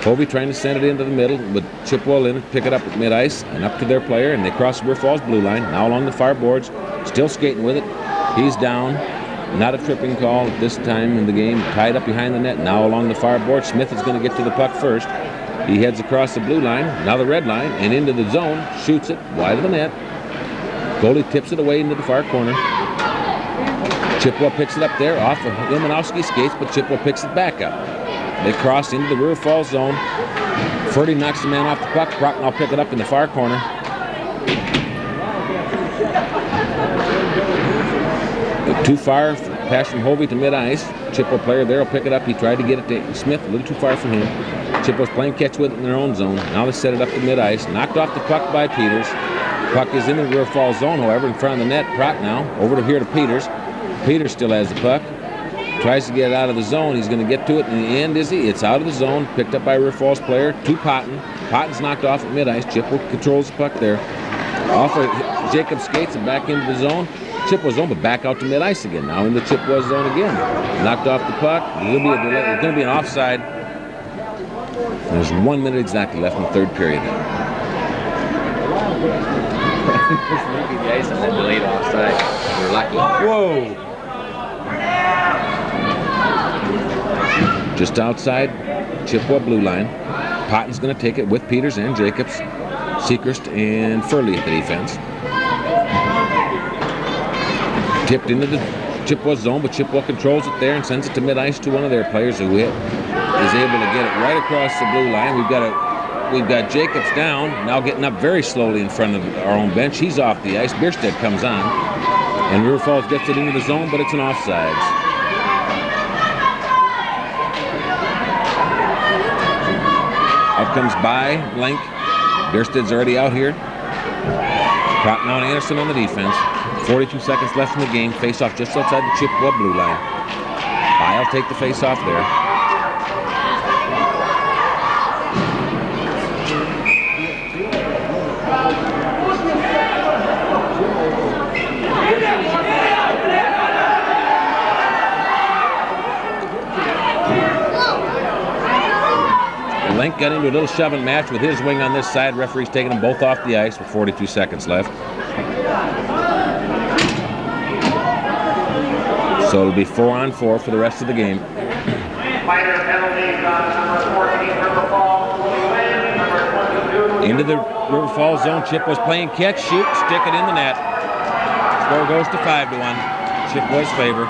Hovey trying to send it into the middle, but Chippewa in pick it up at mid-ice and up to their player, and they cross the River Falls blue line. Now along the far boards, still skating with it. He's down. Not a tripping call at this time in the game. Tied up behind the net. Now along the far board. Smith is going to get to the puck first. He heads across the blue line, now the red line, and into the zone. Shoots it wide of the net. Goalie tips it away into the far corner. Chippewa picks it up there off of Ilmanowski skates, but Chippewa picks it back up. They cross into the River Falls zone. Ferdy knocks the man off the puck. Prochnow pick it up in the far corner. Too far, pass from Hovey to mid-ice. Chippewa player there will pick it up. He tried to get it to Smith, a little too far from him. Chippewa's playing catch with it in their own zone. Now they set it up to mid-ice. Knocked off the puck by Peters. Puck is in the River Falls zone, however, in front of the net. Prochnow over to here to Peters. Peters still has the puck. Tries to get it out of the zone. He's going to get to it. In the end, is he? It's out of the zone. Picked up by a River Falls player. To Potton. Potton's knocked off at mid-ice. Chippewa controls the puck there. Off of Jacob's skates and back into the zone. Chippewa zone, but back out to mid-ice again. Now in the Chippewa zone again. Knocked off the puck. It's going to be an offside. There's 1 minute exactly left in the third period. Leaving the ice and then delayed offside. We're lucky. Whoa! Just outside Chippewa blue line. Potton's going to take it with Peters and Jacobs. Seacrest and Furley at the defense. Tipped into the Chippewa zone, but Chippewa controls it there and sends it to mid-ice to one of their players who is able to get it right across the blue line. We've got Jacobs down, now getting up very slowly in front of our own bench. He's off the ice. Bierstedt comes on, and River Falls gets it into the zone, but it's an offsides. Up comes By, Link. Bierstedt's already out here. Prochnow and Anderson on the defense. 42 seconds left in the game. Face-off just outside the Chippewa blue line. By will take the face-off there. Link got into a little shoving match with his wing on this side. Referee's taking them both off the ice with 42 seconds left. So it'll be 4-on-4 for the rest of the game. Minor penalties on number 14, River Falls, number 22. Into the River Falls zone. Chippewa's playing catch, shoot, stick it in the net. Score goes to 5-1. Chippewa's favor.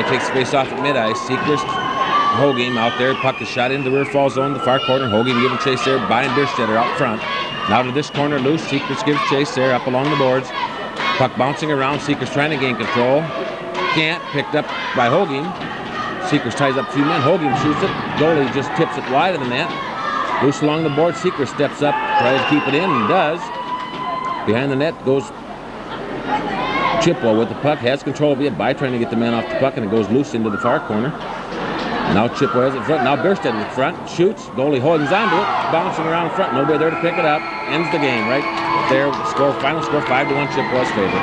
Takes face off at mid-ice. Seacrest, Hogan out there. Puck is shot into the River Falls zone, the far corner. Hogan giving chase there. Brian Birstetter out front. Now to this corner, loose. Seacrest gives chase there up along the boards. Puck bouncing around. Seacrest trying to gain control. Can't. Picked up by Hogan. Seacrest ties up a few men. Hogan shoots it. Goalie just tips it wide of the net. Loose along the board. Seacrest steps up, tries to keep it in, and does. Behind the net goes Chippewa with the puck, has control of it by trying to get the man off the puck, and it goes loose into the far corner. Now Chippewa has it in front. Now Birstead in front, shoots. Goalie Hogan's onto it, bouncing around in front. Nobody there to pick it up. Ends the game right there. Final score 5-1, Chippewa's favor.